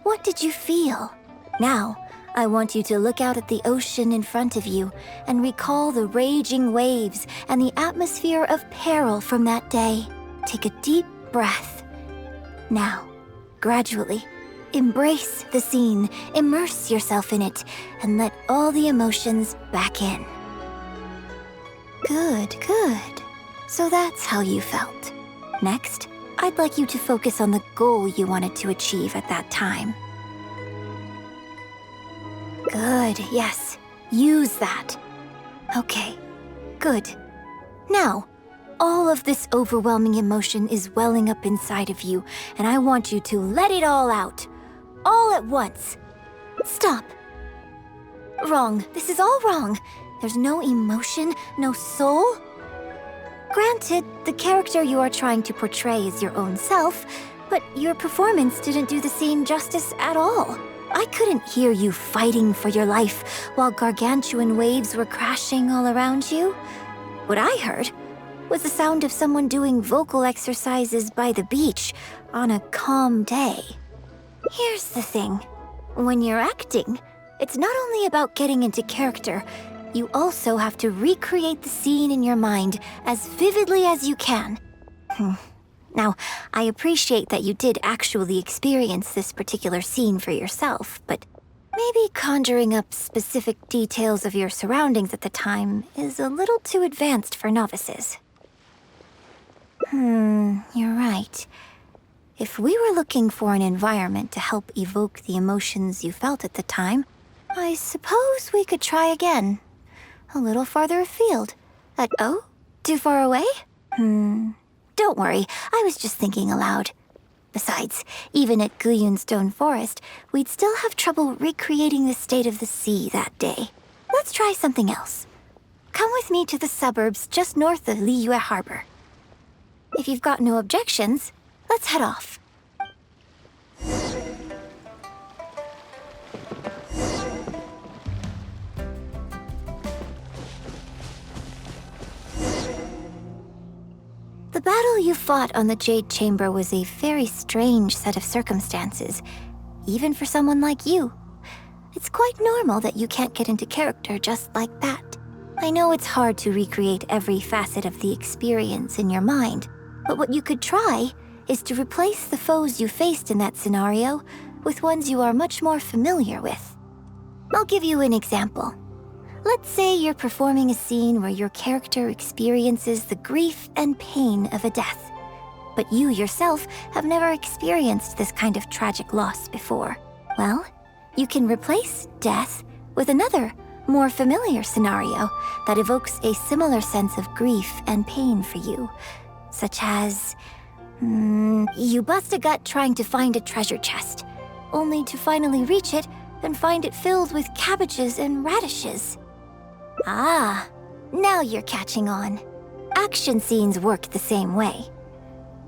What did you feel? Now, I want you to look out at the ocean in front of you and recall the raging waves and the atmosphere of peril from that day. Take a deep breath. Now, gradually, embrace the scene, immerse yourself in it, and let all the emotions back in. Good, good. So that's how you felt. Next, I'd like you to focus on the goal you wanted to achieve at that time. Good, yes. Use that. Okay, good. Now, all of this overwhelming emotion is welling up inside of you, and I want you to let it all out. All at once. Stop. Wrong. This is all wrong. There's no emotion, no soul. Granted, the character you are trying to portray is your own self, but your performance didn't do the scene justice at all. I couldn't hear you fighting for your life while gargantuan waves were crashing all around you. What I heard was the sound of someone doing vocal exercises by the beach on a calm day. Here's the thing. When you're acting, it's not only about getting into character, you also have to recreate the scene in your mind as vividly as you can. Now, I appreciate that you did actually experience this particular scene for yourself, but maybe conjuring up specific details of your surroundings at the time is a little too advanced for novices. You're right. If we were looking for an environment to help evoke the emotions you felt at the time, I suppose we could try again. A little farther afield. Too far away? Don't worry, I was just thinking aloud. Besides, even at Guyun Stone Forest, we'd still have trouble recreating the state of the sea that day. Let's try something else. Come with me to the suburbs just north of Liyue Harbor. If you've got no objections, let's head off. The battle you fought on the Jade Chamber was a very strange set of circumstances, even for someone like you. It's quite normal that you can't get into character just like that. I know it's hard to recreate every facet of the experience in your mind, But what you could try is to replace the foes you faced in that scenario with ones you are much more familiar with. I'll give you an example. Let's say you're performing a scene where your character experiences the grief and pain of a death, but you yourself have never experienced this kind of tragic loss before. Well, you can replace death with another, more familiar scenario that evokes a similar sense of grief and pain for you, such as, you bust a gut trying to find a treasure chest, only to finally reach it and find it filled with cabbages and radishes. Ah, now you're catching on. Action scenes work the same way.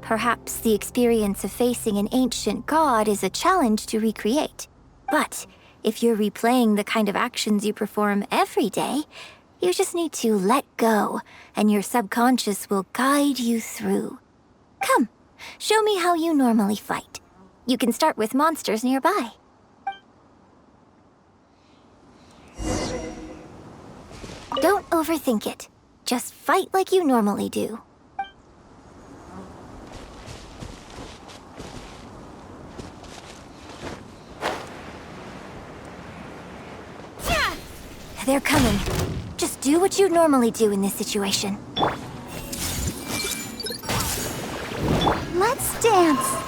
Perhaps the experience of facing an ancient god is a challenge to recreate. But if you're replaying the kind of actions you perform every day, you just need to let go, and your subconscious will guide you through. Come, show me how you normally fight. You can start with monsters nearby. Don't overthink it. Just fight like you normally do. They're coming. Just do what you normally do in this situation. Let's dance.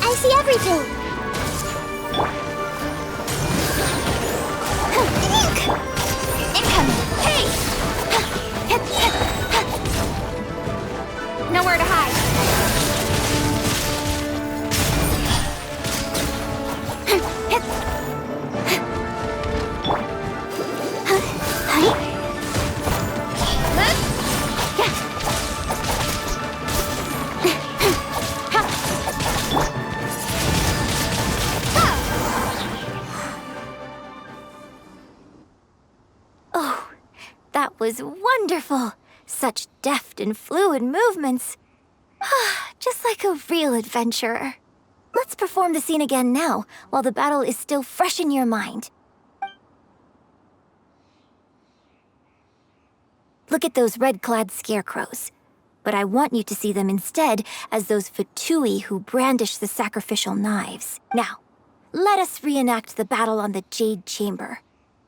I see everything! Incoming! Hey! Nowhere to hide. Oh, that was wonderful! Such deft and fluid movements. Just like a real adventurer. Let's perform the scene again now, while the battle is still fresh in your mind. Look at those red-clad scarecrows. But I want you to see them instead as those Fatui who brandish the sacrificial knives. Now, let us reenact the battle on the Jade Chamber.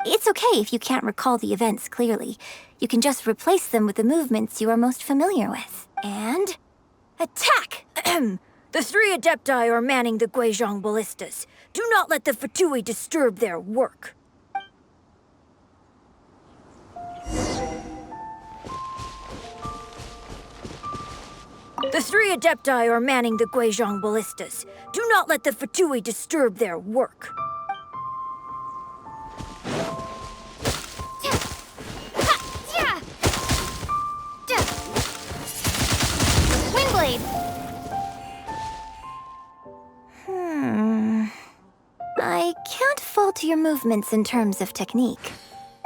It's okay if you can't recall the events clearly. You can just replace them with the movements you are most familiar with. And... attack! The three Adepti are manning the Guizhong ballistas. Do not let the Fatui disturb their work. The three Adepti are manning the Guizhong ballistas. Do not let the Fatui disturb their work. Windblade! I can't fault your movements in terms of technique,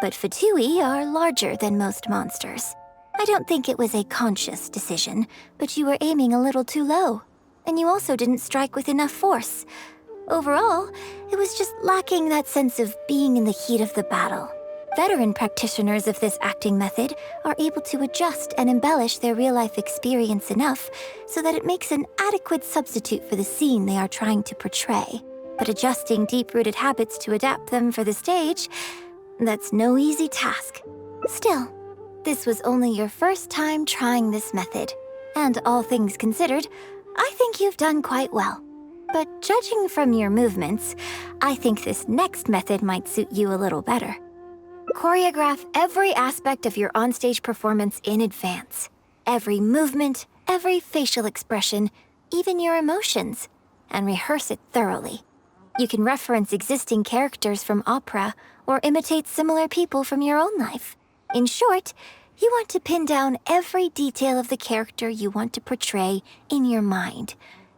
but Fatui are larger than most monsters. I don't think it was a conscious decision, but you were aiming a little too low. And you also didn't strike with enough force. Overall, it was just lacking that sense of being in the heat of the battle. Veteran practitioners of this acting method are able to adjust and embellish their real-life experience enough so that it makes an adequate substitute for the scene they are trying to portray. But adjusting deep-rooted habits to adapt them for the stage, that's no easy task. Still, this was only your first time trying this method, and all things considered, I think you've done quite well. but judging from your movements, I think this next method might suit you a little better. Choreograph every aspect of your onstage performance in advance. Every movement, every facial expression, even your emotions, and rehearse it thoroughly. You can reference existing characters from opera or imitate similar people from your own life. In short, you want to pin down every detail of the character you want to portray in your mind,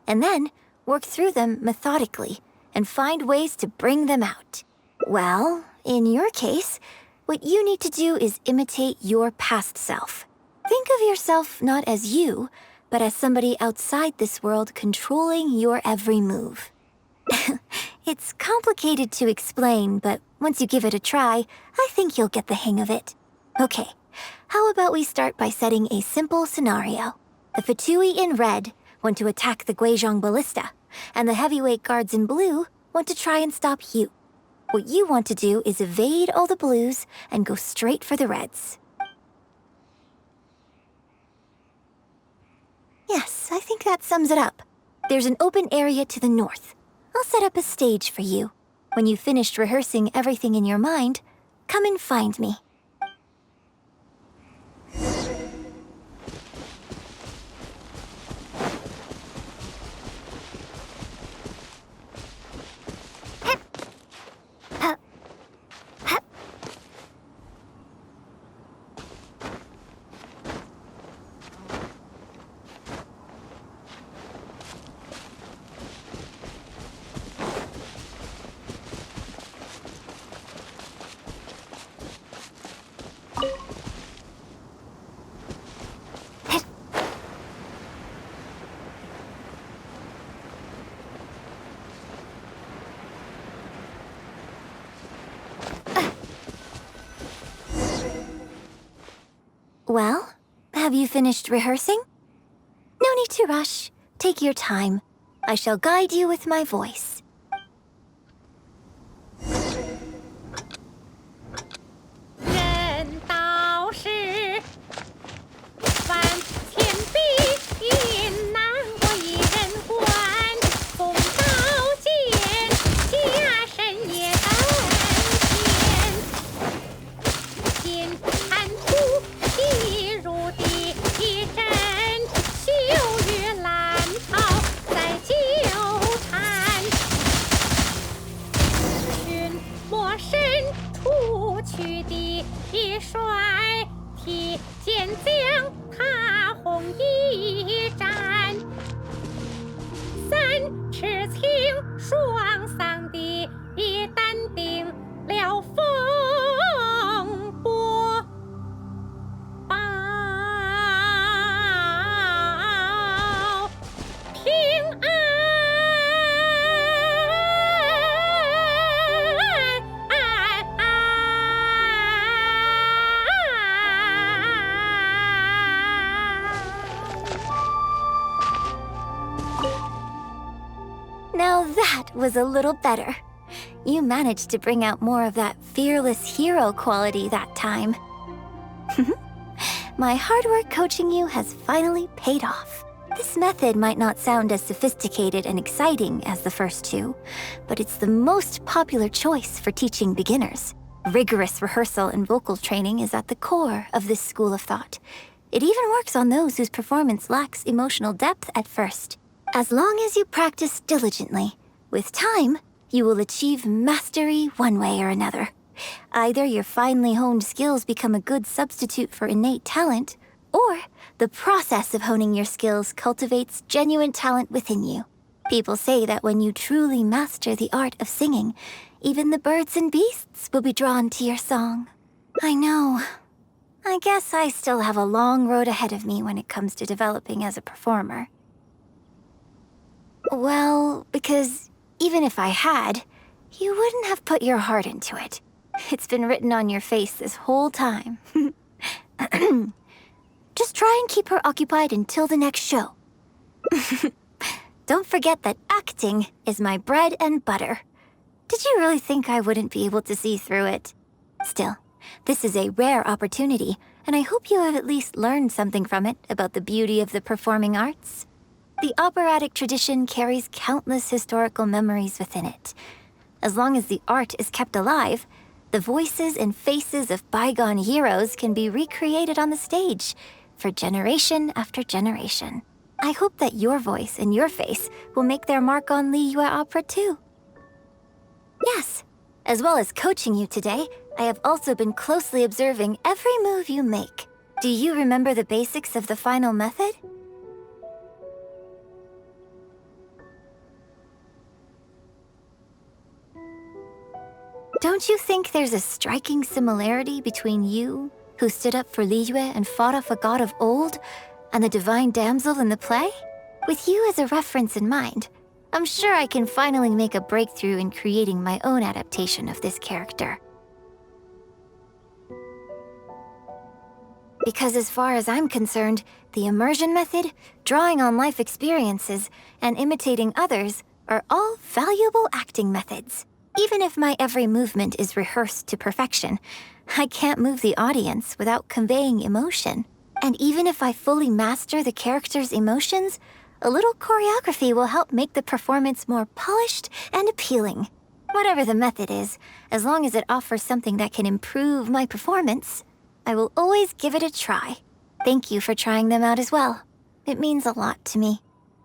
and then work through them methodically and find ways to bring them out. Well, in your case, what you need to do is imitate your past self. Think of yourself not as you, but as somebody outside this world controlling your every move. It's complicated to explain, but once you give it a try, I think you'll get the hang of it. Okay, how about we start by setting a simple scenario. The Fatui in red want to attack the Guizhong Ballista, and the heavyweight guards in blue want to try and stop you. What you want to do is evade all the blues and go straight for the reds. Yes, I think that sums it up. There's an open area to the north. I'll set up a stage for you. When you've finished rehearsing everything in your mind, come and find me. Well, have you finished rehearsing? No need to rush. Take your time. I shall guide you with my voice. 人道是万千比引难过一人观，风刀剑加深也丹田，剑寒土地如地一阵，秋月兰草在纠缠，寻魔神出去的一帅，提剑将他红一战，三尺青双桑的一淡定了风波报平Now that was a little better. You managed to bring out more of that fearless hero quality that time. My hard work coaching you has finally paid off. This method might not sound as sophisticated and exciting as the first two, but it's the most popular choice for teaching beginners. Rigorous rehearsal and vocal training is at the core of this school of thought. It even works on those whose performance lacks emotional depth at first. As long as you practice diligently, with time, you will achieve mastery one way or another. Either your finely honed skills become a good substitute for innate talent, or the process of honing your skills cultivates genuine talent within you. People say that when you truly master the art of singing, even the birds and beasts will be drawn to your song. I know. I guess I still have a long road ahead of me when it comes to developing as a performer. Well, because even if I had, you wouldn't have put your heart into it. It's been written on your face this whole time. Just try and keep her occupied until the next show. Don't forget that acting is my bread and butter. Did you really think I wouldn't be able to see through it? Still, this is a rare opportunity, and I hope you have at least learned something from it about the beauty of the performing arts. The operatic tradition carries countless historical memories within it. As long as the art is kept alive, the voices and faces of bygone heroes can be recreated on the stage for generation after generation. I hope that your voice and your face will make their mark on Liyue Opera too. Yes, as well as coaching you today, I have also been closely observing every move you make. Do you remember the basics of the final method? Don't you think there's a striking similarity between you, who stood up for Liyue and fought off a god of old, and the divine damsel in the play? With you as a reference in mind, I'm sure I can finally make a breakthrough in creating my own adaptation of this character. Because as far as I'm concerned, the immersion method, drawing on life experiences, and imitating others are all valuable acting methods. Even if my every movement is rehearsed to perfection, I can't move the audience without conveying emotion. And even if I fully master the character's emotions, a little choreography will help make the performance more polished and appealing. Whatever the method is, as long as it offers something that can improve my performance, I will always give it a try. Thank you for trying them out as well. It means a lot to me.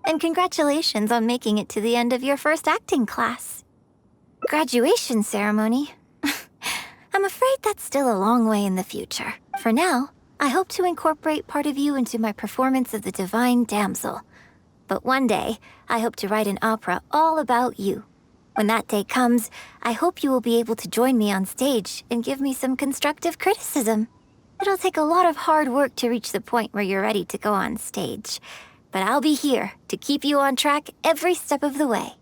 And congratulations on making it to the end of your first acting class. Graduation ceremony? I'm afraid that's still a long way in the future. For now, I hope to incorporate part of you into my performance of the Divine Damsel. But one day, I hope to write an opera all about you. When that day comes, I hope you will be able to join me on stage and give me some constructive criticism. It'll take a lot of hard work to reach the point where you're ready to go on stage. But I'll be here to keep you on track every step of the way.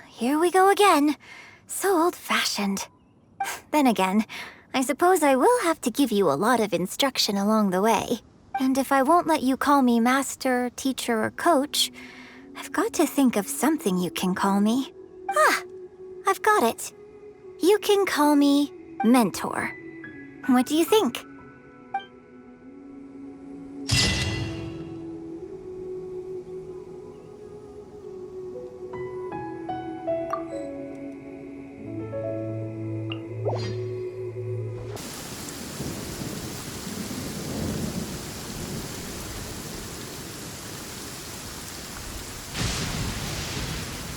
Here we go again. So old-fashioned. Then again, I suppose I will have to give you a lot of instruction along the way. And if I won't let you call me master, teacher, or coach, I've got to think of something you can call me. I've got it. You can call me mentor. What do you think?